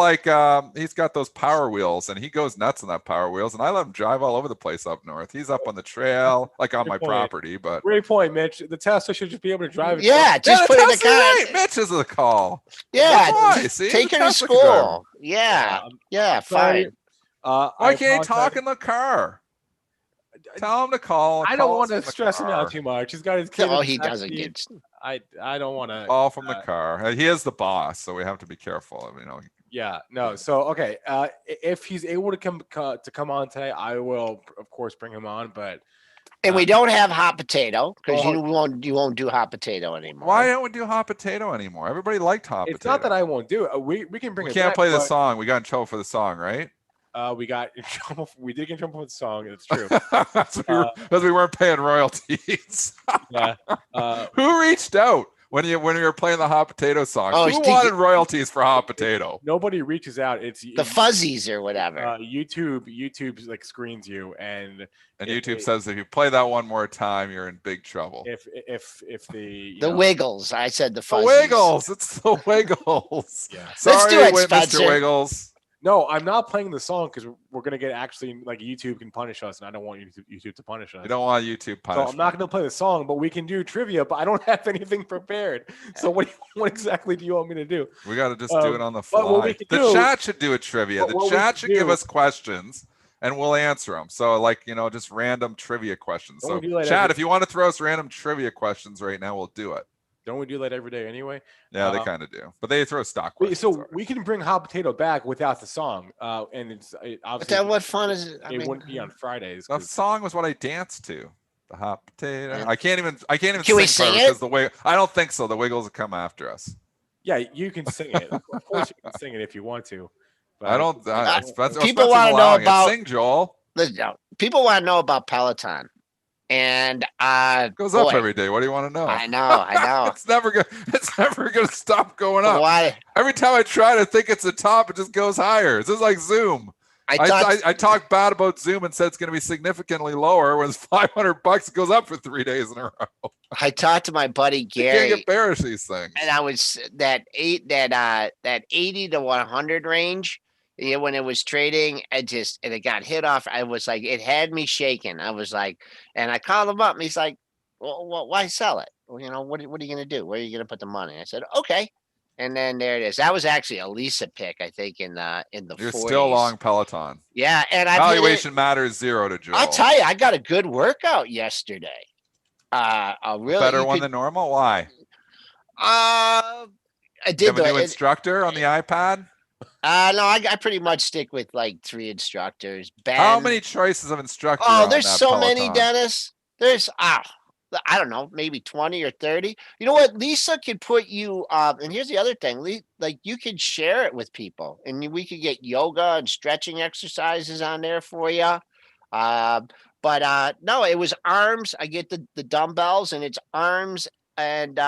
he's got those power wheels, and he goes nuts on that power wheels. And I let him drive all over the place up north. He's up on the trail, like on Good my point. property. But Great point, Mitch. The Tesla should just be able to drive itself. Yeah, just yeah, put in the that's right. car. Mitch is the call. Yeah, Why? just See, take the her to Tesla can drive. school. Yeah, I'm sorry. fine. Why I can't he talk apologize. in the car? Tell him to call. I don't want to stress him out too much. He's got his kid. No, in the he back doesn't seat. get. I don't want to. Call from the car. He is the boss, so we have to be careful. Yeah, no. So okay, if he's able to come on today, I will of course bring him on. But And we don't have hot potato because Oh. you won't do hot potato anymore. Why don't we do hot potato anymore? Everybody liked hot it's potato. not that I won't do it. We can bring. We it can't back, play the but, song. We got in trouble for the song, right? We got in trouble. We did get in trouble with the song. It's true. Because we weren't paying royalties. Yeah. Who reached out when you were playing the hot potato song? Oh, Who wanted royalties for hot potato? Nobody reaches out. It's the fuzzies or whatever. YouTube like screens you, and And if YouTube they- says if you play that one more time, you're in big trouble. if the you the know, Wiggles. I said the The fuzzies. Wiggles. It's the Wiggles. Yeah. Sorry, do it, Mr. Spencer. Wiggles. No, I'm not playing the song because we're gonna get actually like YouTube can punish us, and I don't want YouTube to punish us. You don't want YouTube So punishment. I'm not going to play the song, but we can do trivia. But I don't have anything prepared. So what exactly do you want me to do? We got to just do it on the but what fly. we could The do- chat should do a trivia. but The what we chat could should give do- us questions, and we'll answer them. So, like, just random trivia questions. Don't So, we do that chat, every- if you want to throw us random trivia questions right now, we'll do it. Don't we do that every day anyway? Yeah, they kind of do, but they throw stock questions. So already. we can bring Hot Potato back without the song, and But obviously then what fun is it? I it mean, wouldn't be on Fridays. The 'cause- song was what I danced to. The hot potato. Yeah. I can't even Can we sing sing because it? the way I don't think so. The Wiggles will come after us. Yeah, you can sing it. Of course, you can sing it if you want to. But I don't. People Spencer wanna know Long, about- sing, Joel. listen, people want to know about Peloton, and Goes boy, up every day. What do you want to know? I know. It's never gonna. It's never gonna stop going up. Why? Every time I try to think it's the top, it just goes higher. This is like Zoom. I thought I talked bad about Zoom and said it's going to be significantly lower. When it's $500, it goes up for 3 days in a row. I talked to my buddy You Gary, can't get bearish these things. and I was that 80 to 100 range. Yeah, when it was trading, it got hit off. I was like, it had me shaking. I was like, and I called him up, and he's like, well, why sell it? Well, what are you going to do? Where are you going to put the money? I said, okay. And then there it is. That was actually a Lisa pick, I think, in the You're 40s. still long Peloton. Yeah, and I Valuation matters 0 to Joel. I'll tell you, I got a good workout yesterday. A really Better you one could- than normal. Why? I You did have a new the instructor on the iPad. no, I pretty much stick with like 3 instructors. Ben, How many choices of instructor? Oh, on there's that so many, Peloton? Dennis. There's I don't know, maybe 20 or 30. You know what? Lisa could put you and here's the other thing. Like you could share it with people, and we could get yoga and stretching exercises on there for you. But no, it was arms. I get the dumbbells, and it's arms and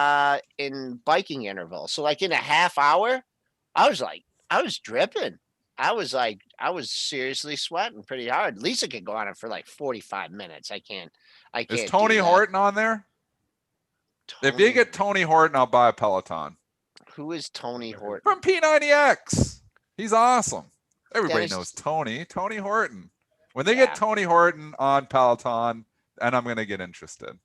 in biking intervals. So like in a half hour, I was dripping. I was seriously sweating pretty hard. Lisa could go on it for like 45 minutes. I can't. Is do Tony that. Horton on there? If you get Tony Horton, I'll buy a Peloton. Who is Tony Horton? From P90X. He's awesome. Everybody Dennis- knows Tony. Tony Horton. When they Yeah. get Tony Horton on Peloton, and I'm gonna get interested.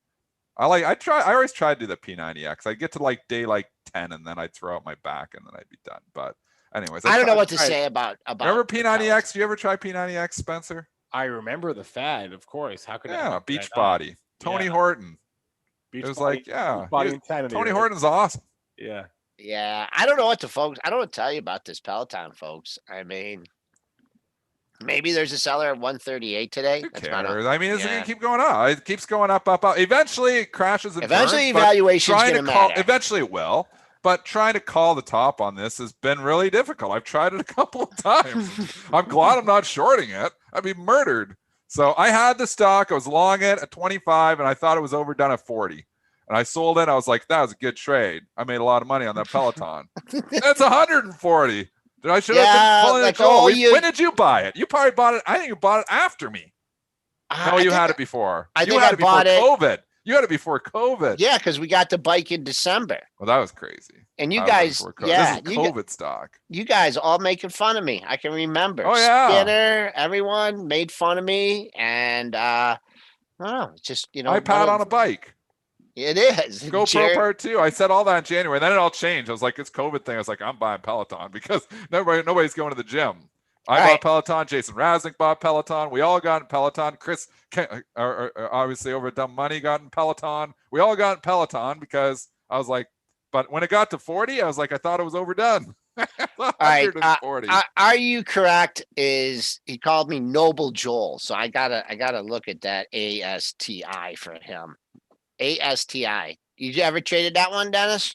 I always try to do the P90X. I get to like day 10 and then I'd throw out my back and then I'd be done. But anyways, I don't know tried- what to tried- say about. Remember the P90X? Do you ever try P90X, Spencer? I remember the fad, of course. How could I Yeah, not? Beachbody. Tony Yeah. Horton. Beach It was body- like, yeah, beach body he- insanity, Tony right? Horton's awesome. Yeah. Yeah, I don't know what to folks. I don't know what to tell you about this Peloton, folks. I mean, maybe there's a seller at 138 today. Who That's not a- cares? I mean, it's yeah. gonna keep going up. It keeps going up. Eventually, it crashes and Eventually, burns, but evaluation's trying going to to call. matter. Eventually, it will. But trying to call the top on this has been really difficult. I've tried it a couple of times. I'm glad I'm not shorting it. I'd be murdered. So I had the stock. I was long it at 25, and I thought it was overdone at 40. And I sold it. I was like, that was a good trade. I made a lot of money on that Peloton. It's 140. I should have Yeah, been pulling like, it. Joel. oh, you- When did you buy it? You probably bought it. I think you bought it after me. No, you had it before. I You think had I it before bought it. COVID. You had it before COVID. Yeah, because we got the bike in December. Well, that was crazy. And you That was guys, before COVID. yeah, This is COVID stock. you guys all making fun of me. I can remember. Oh, yeah. Spinner, everyone made fun of me. And I don't know, it's just, iPad on a bike. It is. GoPro Part 2. I said all that in January. Then it all changed. I was like, it's COVID thing. I was like, I'm buying Peloton because nobody's going to the gym. I bought Peloton. Jason Raznick bought Peloton. We all got in Peloton. Chris, obviously over dumb money, got in Peloton. We all got in Peloton because I was like, but when it got to 40, I was like, I thought it was overdone. All right. Are you correct? Is he called me Noble Joel? So I gotta look at that ASTI for him. ASTI. You ever traded that one, Dennis?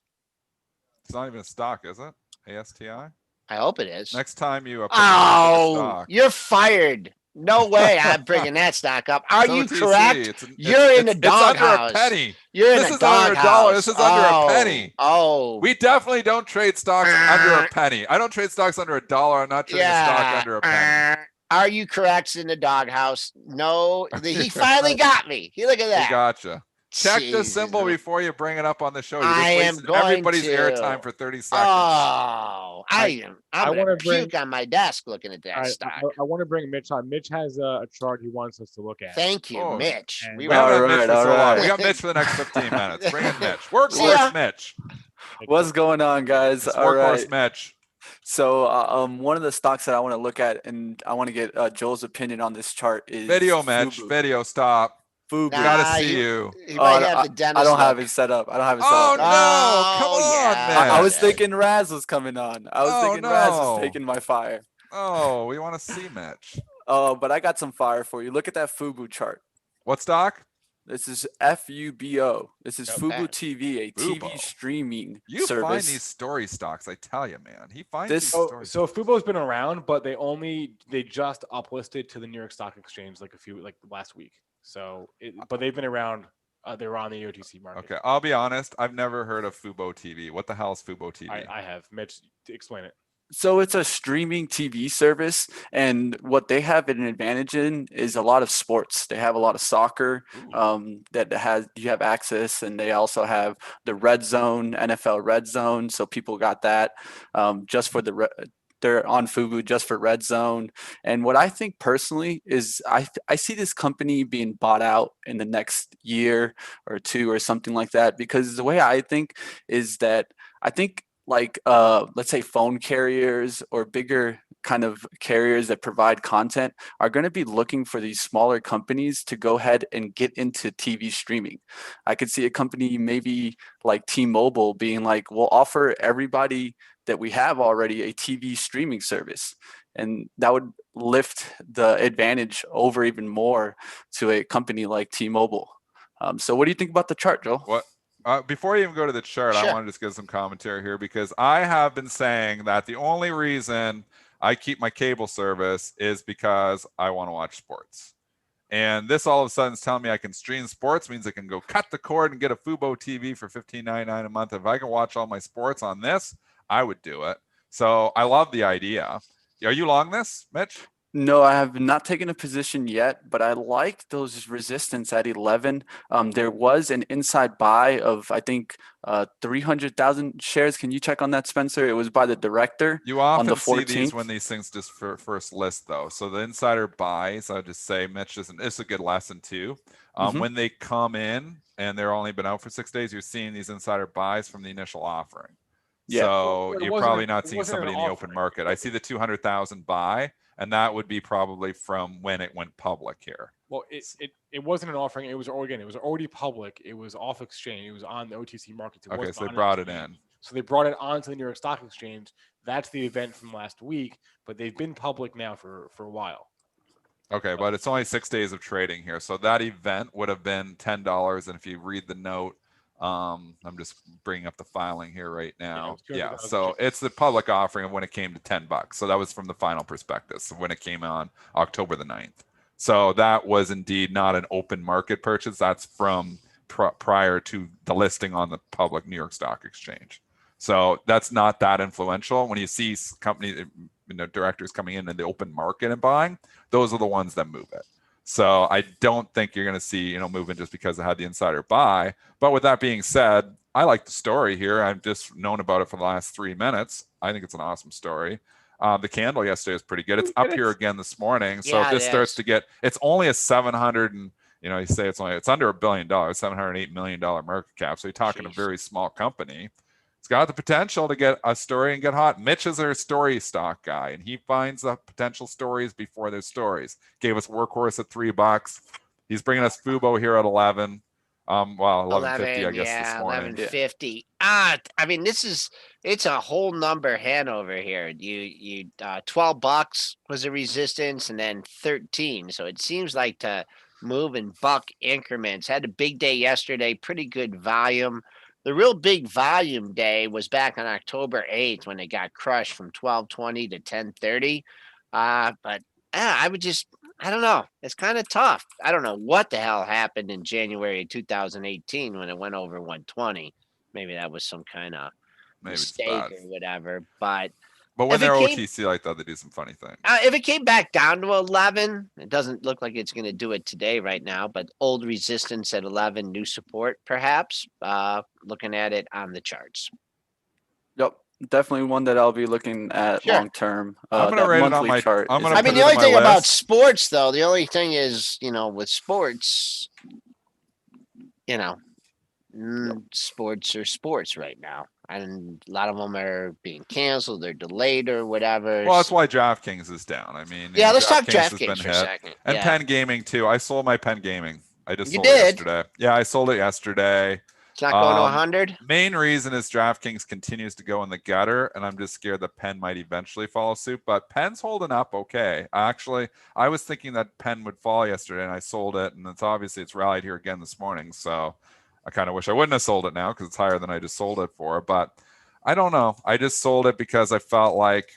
It's not even a stock, is it? ASTI? I hope it is. Next time you you're fired. No way I'm bringing that stock up. Are you correct? You're in the doghouse. It's under a penny. You're in this a is under doghouse. $1. This is under a penny. Oh. We definitely don't trade stocks under a penny. I don't trade stocks under $1. I'm not trading a stock under a penny. Are you correct? In the doghouse? No. He finally got me. Look at that. He gotcha. Check the symbol before you bring it up on the show. You're I am going everybody's to. airtime for 30 seconds. Oh, I'm going to puke on my desk looking at that stock. I want to bring Mitch on. Mitch has a chart he wants us to look at. Thank you, Mitch. We haven't had Mitch for so long. We got Mitch for the next 15 minutes. Bring in Mitch. Workhorse Mitch. What's going on, guys? All right. Mitch. So one of the stocks that I want to look at, and I want to get Joel's opinion on this chart is Video, Mitch. Fubo. Video, stop. Fubo. Gotta see you. I don't have it set up. Oh, no. Come on, man. I was thinking Raz was coming on. Raz was taking my fire. Oh, we want to see Mitch. But I got some fire for you. Look at that Fubo chart. What stock? This is FUBO. This is Fubo TV, a TV streaming service. You find these story stocks, I tell you, man. He finds these story So Fubo's been around, but they just uplisted to the New York Stock Exchange like last week. But they've been around. They were on the OTC market. Okay, I'll be honest. I've never heard of Fubo TV. What the hell is Fubo TV? I have. Mitch, explain it. So it's a streaming TV service, and what they have an advantage in is a lot of sports. They have a lot of soccer you have access, and they also have the Red Zone, NFL Red Zone. So people got that just for they're on Fubo just for Red Zone. And what I think personally is I see this company being bought out in the next year or two or something like that, because the way I think is that I think let's say phone carriers or bigger kind of carriers that provide content are going to be looking for these smaller companies to go ahead and get into TV streaming. I could see a company maybe like T-Mobile being like, we'll offer everybody that we have already a TV streaming service. And that would lift the advantage over even more to a company like T-Mobile. So what do you think about the chart, Joel? What? Before you even go to the chart, I want to just give some commentary here, because I have been saying that the only reason I keep my cable service is because I want to watch sports. And this all of a sudden is telling me I can stream sports, means I can go cut the cord and get a Fubo TV for $15.99 a month. If I can watch all my sports on this, I would do it. So I love the idea. Are you long this, Mitch? No, I have not taken a position yet, but I like those resistance at 11. There was an inside buy of, I think, 300,000 shares. Can you check on that, Spencer? It was by the director. You often on the 14th. See these when these things just first list, though. So the insider buys, I just say, Mitch, this is a good lesson too. When they come in and they're only been out for 6 days, you're seeing these insider buys from the initial offering. Yeah. So you're probably not seeing somebody in the open market. I see the 200,000 buy. And that would be probably from when it went public here. Well, it wasn't an offering. It was already public. It was off exchange. It was on the OTC market. Okay, so they brought it in. So they brought it onto the New York Stock Exchange. That's the event from last week, but they've been public now for a while. Okay, but it's only 6 days of trading here. So that event would have been $10. And if you read the note, I'm just bringing up the filing here right now. Yeah, so it's the public offering of when it came to $10. So that was from the final prospectus when it came on October the 9th. So that was indeed not an open market purchase. That's from prior to the listing on the public New York Stock Exchange. So that's not that influential. When you see company directors coming in the open market and buying, those are the ones that move it. So I don't think you're going to see, movement just because I had the insider buy. But with that being said, I like the story here. I've just known about it for the last 3 minutes. I think it's an awesome story. The candle yesterday is pretty good. It's up here again this morning. So if this starts to get, it's only a 700 and, you say it's under $1 billion, $708 million market cap. So you're talking a very small company. It's got the potential to get a story and get hot. Mitch is our story stock guy, and he finds the potential stories before there's stories. Gave us Workhorse at $3. He's bringing us Fubo here at 11. 11.50, I guess, this morning. 11.50. I mean, it's a whole number Hanover here. You $12 was a resistance, and then 13. So it seems like to move in buck increments. Had a big day yesterday, pretty good volume. The real big volume day was back on October 8th when it got crushed from 12.20 to 10.30. I don't know. It's kind of tough. I don't know what the hell happened in January of 2018 when it went over 120. Maybe that was some kind of mistake or whatever. But when they're OTC like that, they do some funny things. If it came back down to 11, it doesn't look like it's going to do it today right now. But old resistance at 11, new support perhaps. Looking at it on the charts. Yep. Definitely one that I'll be looking at long term. I'm going to rate it on my chart. the only thing about sports, though, the only thing is, with sports, sports are sports right now. And a lot of them are being canceled, they're delayed or whatever. Well, that's why DraftKings is down. I mean, let's talk DraftKings for a second. And Penn Gaming, too. I sold my Penn Gaming. I just sold it yesterday. Yeah, I sold it yesterday. It's not going to 100? Main reason is DraftKings continues to go in the gutter, and I'm just scared that Penn might eventually follow suit. But Penn's holding up okay. Actually, I was thinking that Penn would fall yesterday, and I sold it, and it's rallied here again this morning. So I kind of wish I wouldn't have sold it now because it's higher than I just sold it for. But I don't know. I just sold it because I felt like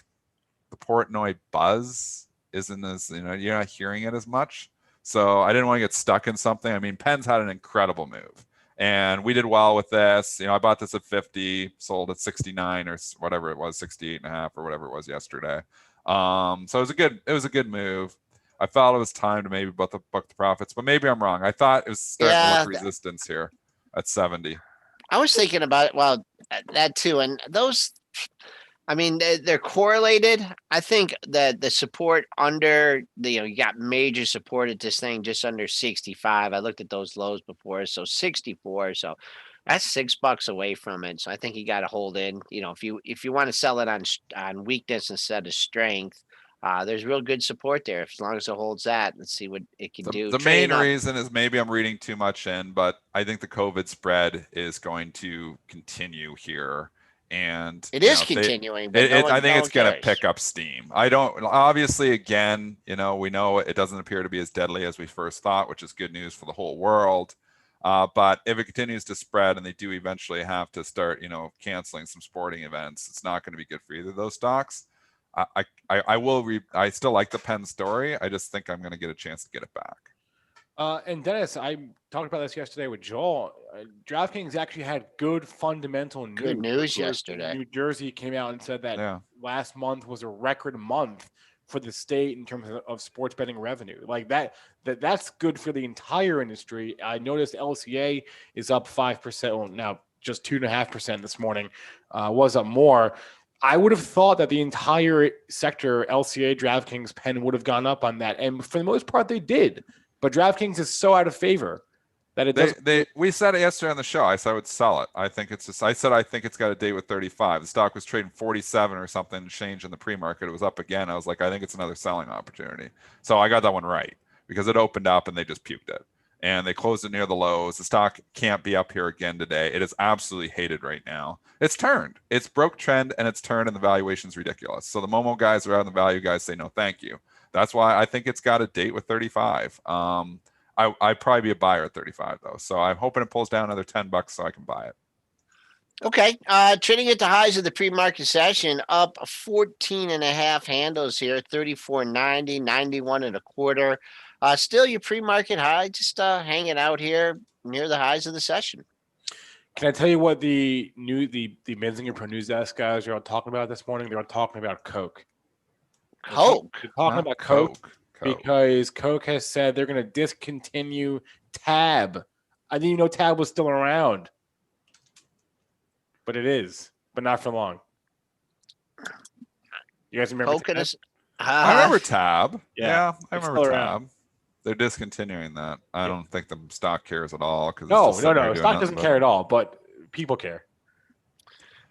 the Portnoy buzz isn't as, you're not hearing it as much. So I didn't want to get stuck in something. I mean, Penn's had an incredible move. And we did well with this. I bought this at 50, sold at 69 or whatever it was, 68.5 or whatever it was yesterday. So it was a good move. I felt it was time to maybe book the profits, but maybe I'm wrong. I thought it was starting to look resistance here at 70. I was thinking about it. Well, that too. And those, I mean, they're correlated. I think that the support under you got major support at this thing just under 65. I looked at those lows before, so 64. So that's $6 away from it. So I think you got to hold in. If you want to sell it on weakness instead of strength, there's real good support there. As long as it holds that, let's see what it can do. The main reason is maybe I'm reading too much in, but I think the COVID spread is going to continue here. And it is continuing. But I think it's going to pick up steam. Obviously, again, we know it doesn't appear to be as deadly as we first thought, which is good news for the whole world. But if it continues to spread and they do eventually have to start, canceling some sporting events, it's not going to be good for either of those stocks. I still like the Penn story. I just think I'm going to get a chance to get it back. And Dennis, I talked about this yesterday with Joel. DraftKings actually had good fundamental news. Good news yesterday. New Jersey came out and said that last month was a record month for the state in terms of sports betting revenue. Like that's good for the entire industry. I noticed LCA is up 5%. Well, now just 2.5% this morning. Was up more. I would have thought that the entire sector, LCA, DraftKings, Penn, would have gone up on that. And for the most part, they did. But DraftKings is so out of favor that it doesn't. We said it yesterday on the show. I said I would sell it. I think it's got a date with 35. The stock was trading 47 or something, change in the pre-market. It was up again. I was like, I think it's another selling opportunity. So I got that one right because it opened up and they just puked it. And they closed it near the lows. The stock can't be up here again today. It is absolutely hated right now. It's turned. It's broke trend and it's turned and the valuation's ridiculous. So the Momo guys are out and the value guys say no thank you. That's why I think it's got a date with 35. I'd probably be a buyer at 35 though. So I'm hoping it pulls down another $10 so I can buy it. Okay. Trading at the highs of the pre-market session, up 14.5 handles here, 34.90, 91.25. Still your pre-market high, just hanging out here near the highs of the session. Can I tell you what the Benzinga Pro News Desk guys are all talking about this morning? They're all talking about Coke. Coke. They're talking about Coke. Coke? Because Coke has said they're going to discontinue Tab. I didn't even know Tab was still around. But it is, but not for long. You guys remember Coke and Tab? I remember Tab. Yeah, Yeah, I it's remember still Tab. around. They're discontinuing that. I don't think the stock cares at all. Because No. Stock doesn't care at all, but people care.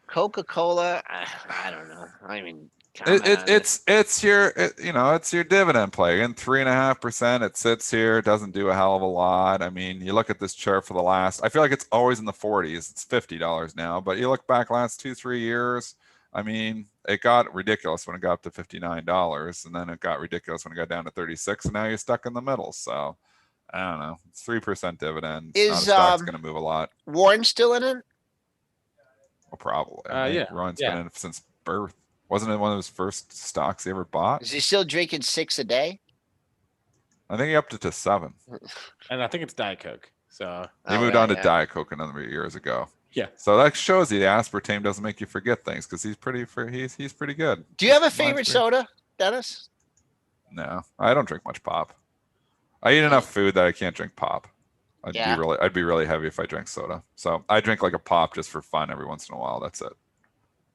Coca-Cola, I don't know. I mean, comment on It's your it's your dividend play. And 3.5%, it sits here, it doesn't do a hell of a lot. I mean, you look at this chart for the last, I feel like it's always in the 40s. It's $50 now, but you look back last 2-3 years, I mean, it got ridiculous when it got up to $59, and then it got ridiculous when it got down to 36, and now you're stuck in the middle. So I don't know. It's 3% dividend. Not a stock's going to move a lot. Warren still in it? Well, probably. Yeah. Ron's been in it since birth. Wasn't it one of his first stocks he ever bought? Is he still drinking 6 a day? I think he upped it to 7. And I think it's Diet Coke. So He moved on to Diet Coke a number of years ago. Yeah. So that shows you the aspartame doesn't make you forget things, because he's pretty good. Do you have a favorite soda, Dennis? No, I don't drink much pop. I eat enough food that I can't drink pop. I'd be really heavy if I drank soda. So I drink like a pop just for fun every once in a while. That's it.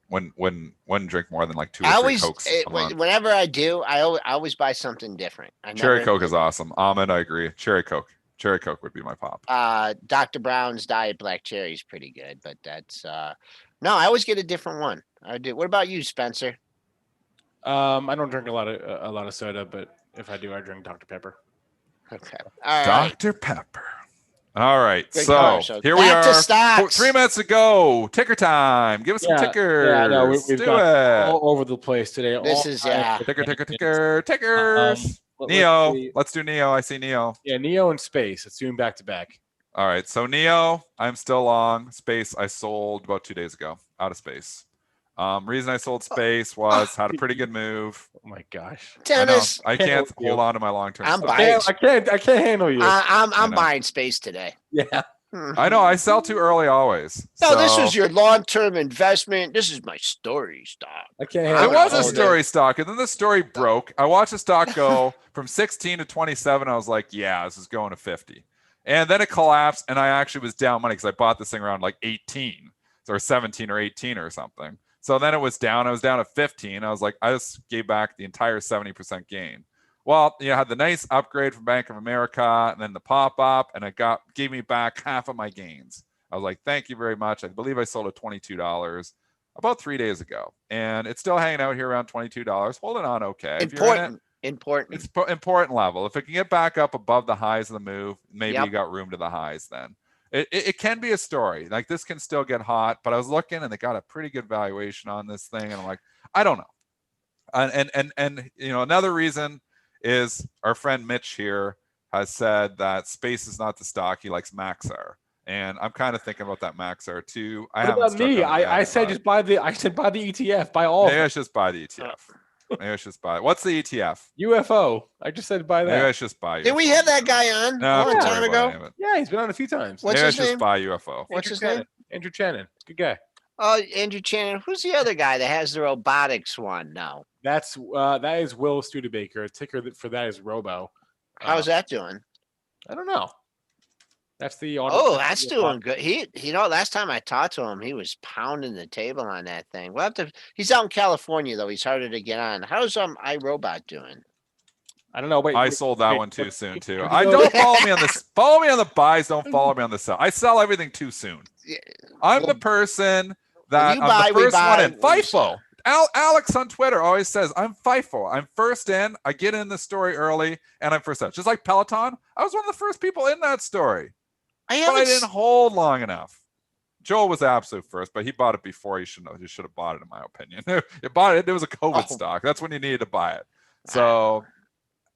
Wouldn't drink more than like 2 or 3 Cokes a month. Whenever I do, I always buy something different. Cherry Coke is awesome. Ahmed, I agree. Cherry Coke would be my pop. Dr. Brown's Diet Black Cherry is pretty good, but that's no, I always get a different one. I do. What about you, Spencer? I don't drink a lot of soda, but if I do, I drink Dr. Pepper. Okay. All right. Dr. Pepper. All right. Good So car, so here we back to are. stocks. 3 minutes ago. Ticker time. Give us some tickers. Yeah, no, we've Do got it. all over the place today. This is Tickers. Neo. Let's do Neo. I see Neo. Yeah, Neo and Space. Let's do them back to back. All right. So Neo, I'm still long. Space, I sold about 2 days ago. Out of Space. Reason I sold Space was had a pretty good move. Oh my gosh, Dennis, I can't hold on to my long-term. I'm stock. buying. I can't handle you. I'm buying Space today. Yeah. I know. I sell too early always. No, this So- was your long-term investment. This is my story stock. I can't It handle was a all story stock, and then the story broke. I watched the stock go from 16 to 27. I was like, yeah, this is going to 50. And then it collapsed, and I actually was down money because I bought this thing around like 18 or 17 or 18 or something. So then it was down. I was down at 15. I was like, I just gave back the entire 70% gain. Well, you know, I had the nice upgrade from Bank of America and then the pop up, and it gave me back half of my gains. I was like, thank you very much. I believe I sold at $22 about 3 days ago, and it's still hanging out here around $22, holding on okay. Important. It's important level. If it can get back up above the highs of the move, maybe you got room to the highs then. It can be a story. Like this can still get hot, but I was looking and they got a pretty good valuation on this thing. And I'm like, I don't know. And you know, another reason is our friend Mitch here has said that Space is not the stock. He likes Maxar. And I'm kind of thinking about that Maxar too. What about me? I said just buy the ETF. Buy all. Maybe I should just buy the ETF. Maybe I should just buy it. What's the ETF? UFO. I just said buy that. Maybe I should just buy UFO. Did we have that guy on a long time ago? Yeah, he's been on a few times. What's Maybe his I should name? just buy UFO. What's his name? Andrew Channon. Good guy. Oh, Andrew Channon. Who's the other guy that has the robotics one now? That is Will Studebaker. Ticker for that is Robo. How's that doing? I don't know. That's the that's doing good. Last time I talked to him, he was pounding the table on that thing. We'll have to. He's out in California though. He's harder to get on. How's iRobot doing? I don't know. I sold that one too soon too. I don't follow me on this. Follow me on the buys. Don't follow me on the sell. I sell everything too soon. I'm the person that I'm the first one in. FIFO. Alex on Twitter always says I'm FIFO. I'm first in. I get in the story early, and I'm first out. Just like Peloton, I was one of the first people in that story. But I didn't hold long enough. Joel was absolute first, but he bought it before he should have bought it, in my opinion. He bought it. It was a COVID stock. That's when you needed to buy it. So,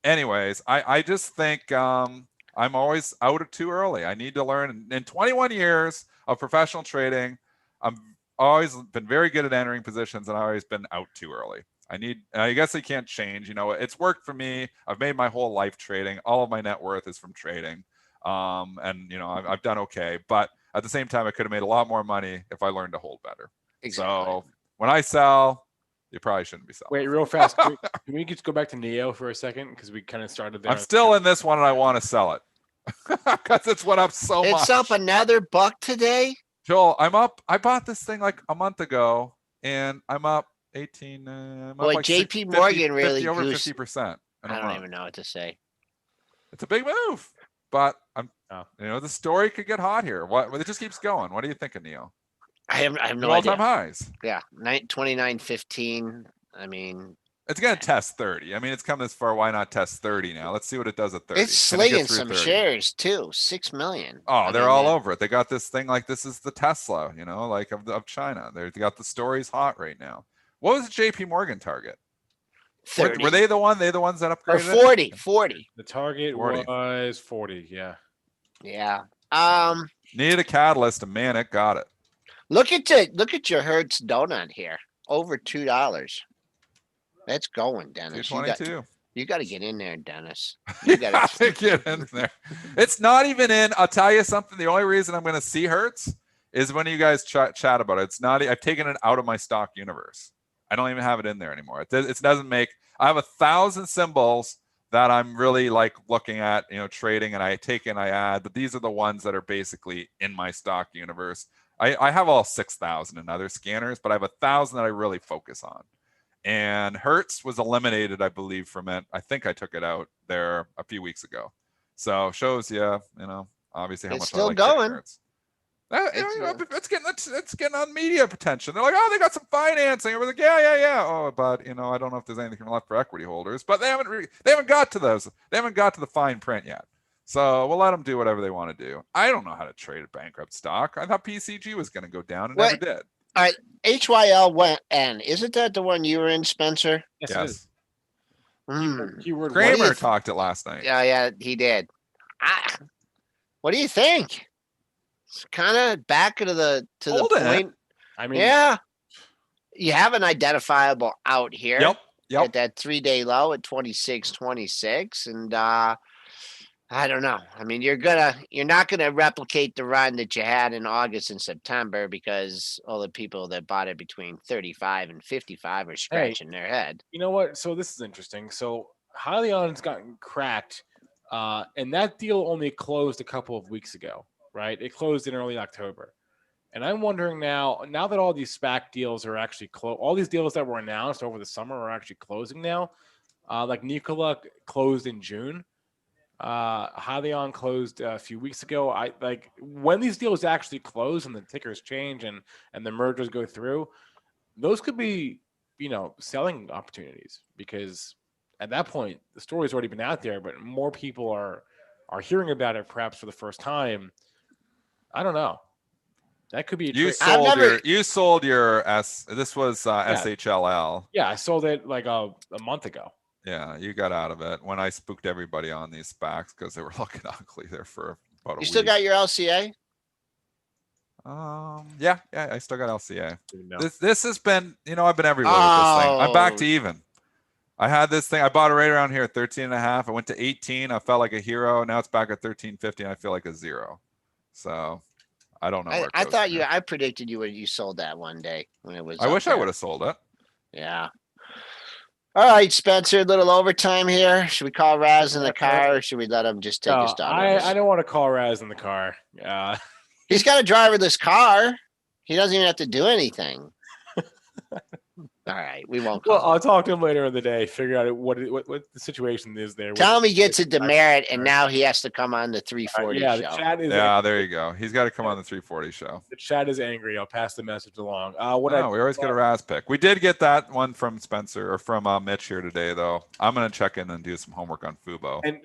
anyways, I just think I'm always out too early. I need to learn. In 21 years of professional trading, I've always been very good at entering positions, and I've always been out too early. I guess I can't change. You know, it's worked for me. I've made my whole life trading. All of my net worth is from trading. And you know, I've done okay, but at the same time, I could have made a lot more money if I learned to hold better. Exactly. So when I sell, You probably shouldn't be selling. Wait, real fast. Can we just go back to Neo for a second? Because we kind of started there. I'm still in this one and I want to sell it. Because it's went up so much. It's up another buck today. Joel, I'm up. I bought this thing like a month ago and I'm up 18. I'm Boy, up like JP Morgan really over goosed- 50%. I don't even know what to say. It's a big move, but Oh. the story could get hot here. What? It just keeps going. What are you thinking, Neil? I have no All-time idea. highs. Yeah, 29.15. I mean, It's going to test 30. I mean, it's come this far. Why not test 30 now? Let's see what it does at 30. it's slinging some shares too. 6 million. Oh, they're all over it. They got this thing like this is the Tesla, like of China. They got the stories hot right now. What was the JP Morgan target? 30. Were they the ones that Or upgraded? 40. The target 40. was 40. Yeah. Yeah. Needed a catalyst, and man, it got it. Look at your Hertz donut here. Over $2. That's going, Dennis. 222. You got to get in there, Dennis. You got to get in there. It's not even in. I'll tell you something. The only reason I'm going to see Hertz is when you guys chat about it. It's not. I've taken it out of my stock universe. I don't even have it in there anymore. It doesn't make. I have 1,000 symbols that I'm really like looking at, trading, and I take and I add. But these are the ones that are basically in my stock universe. I have all 6,000 in other scanners, but I have 1,000 that I really focus on. And Hertz was eliminated, I believe, from it. I think I took it out there a few weeks ago. So shows you, obviously how It's much still I like going. Hertz. It's getting on media attention. They're like, oh, they got some financing. I was like, yeah. Oh, but I don't know if there's anything left for equity holders. But they haven't got to those. They haven't got to the fine print yet. So we'll let them do whatever they want to do. I don't know how to trade a bankrupt stock. I thought PCG was going to go down and never did. All right, HYL went N. Isn't that the one you were in, Spencer? Yes. It is. Keyword Kramer talked it last night. Yeah, he did. What do you think? It's kind of back to the point. I mean, yeah, you have an identifiable out here. Yep. At that 3-day low at 26.26, and I don't know. I mean, you're not gonna replicate the run that you had in August and September because all the people that bought it between 35 and 55 are scratching their head. You know what? So this is interesting. So Hyliion's gotten cracked, and that deal only closed a couple of weeks ago, right? It closed in early October. And I'm wondering now that all these SPAC deals are actually all these deals that were announced over the summer are actually closing now. Like Nikola closed in June. Hyliion closed a few weeks ago. I like when these deals actually close and the tickers change and the mergers go through, those could be, selling opportunities because at that point the story's already been out there, but more people are hearing about it perhaps for the first time. I don't know. That could be a you sold your this was SHLL. Yeah, I sold it like a month ago. Yeah, you got out of it when I spooked everybody on these SPACs because they were looking ugly there for about a week. You still got your LCA? Yeah, I still got LCA. This has been, I've been everywhere with this thing. I'm back to even. I had this thing. I bought it right around here at 13.5. I went to 18. I felt like a hero. Now it's back at 13.50. And I feel like a zero. So I don't know. I predicted you sold that one day when it was. I wish I would have sold it. Yeah. All right, Spencer, a little overtime here. Should we call Raz in the car or should we let him just take his dog? I don't want to call Raz in the car. He's got a driverless car. He doesn't even have to do anything. All right, we won't call him. I'll talk to him later in the day, figure out what the situation is there. Tell him he gets a demerit, and now he has to come on the 340 show. The chat is there you go. He's got to come on the 340 show. The chat is angry. I'll pass the message along. We always get a Raz pick. We did get that one from Spencer or from Mitch here today, though. I'm going to check in and do some homework on Fubo. And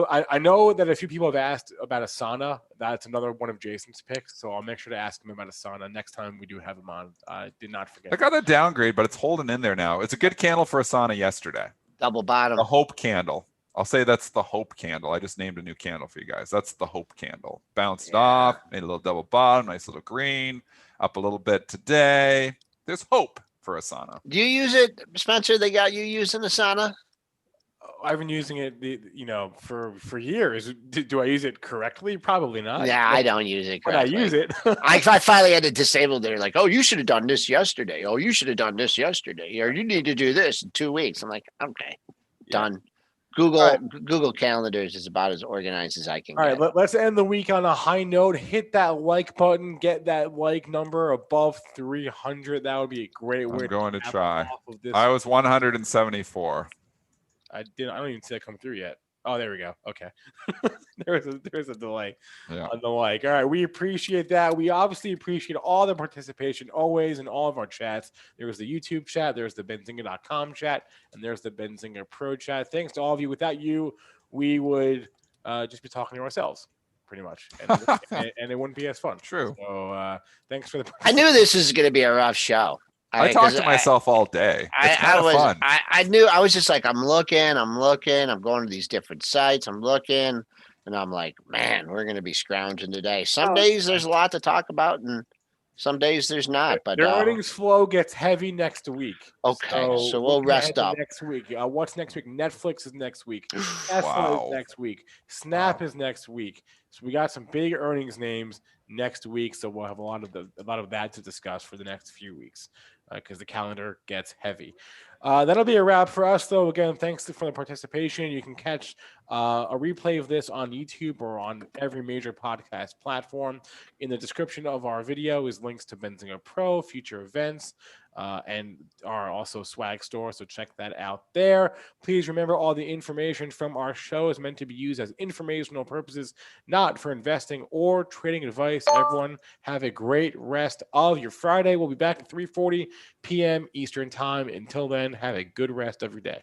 I know that a few people have asked about Asana. That's another one of Jason's picks, so I'll make sure to ask him about Asana next time we do have him on. I did not forget. I got a downgrade, but it's holding in there now. It's a good candle for Asana yesterday. Double bottom. The hope candle. I'll say that's the hope candle. I just named a new candle for you guys. That's the hope candle. Bounced off, made a little double bottom, nice little green, up a little bit today. There's hope for Asana. Do you use it, Spencer? They got you using Asana? I've been using it, for years. Do I use it correctly? Probably not. Yeah, I don't use it But I correctly. use it. I finally had to disable it. They're like, oh, you should have done this yesterday. Oh, you should have done this yesterday. Or you need to do this in 2 weeks. I'm like, okay, done. Google Calendars is about as organized as I can All get. right, let's end the week on a high note. Hit that like button. Get that like number above 300. That would be a great way. I'm going to cap try. off of this. I was 174. I don't even see that come through yet. Oh, there we go. Okay. There's a delay on the like. All right. We appreciate that. We obviously appreciate all the participation always in all of our chats. There was the YouTube chat, there's the Benzinga.com chat, and there's the Benzinga Pro chat. Thanks to all of you. Without you, we would just be talking to ourselves pretty much. And it wouldn't be as fun. True. So thanks for the I knew this was going to be a rough show. I talk to myself all day. It's kind of fun. I knew. I was just like, I'm looking. I'm going to these different sites. I'm looking, and I'm like, man, we're going to be scrounging today. Some days there's a lot to talk about, and some days there's not. But their earnings flow gets heavy next week. Okay, so we'll rest up next week. What's next week? Netflix is next week. Tesla is next week. Snap is next week. So we got some big earnings names next week. So we'll have a lot of that to discuss for the next few weeks. Because the calendar gets heavy. That'll be a wrap for us, though. Again, thanks for the participation. You can catch a replay of this on YouTube or on every major podcast platform. In the description of our video is links to Benzinga Pro, future events, and our also swag store. So check that out there. Please remember all the information from our show is meant to be used as informational purposes, not for investing or trading advice. Everyone have a great rest of your Friday. We'll be back at 3:40 p.m. Eastern time. Until then, have a good rest of your day.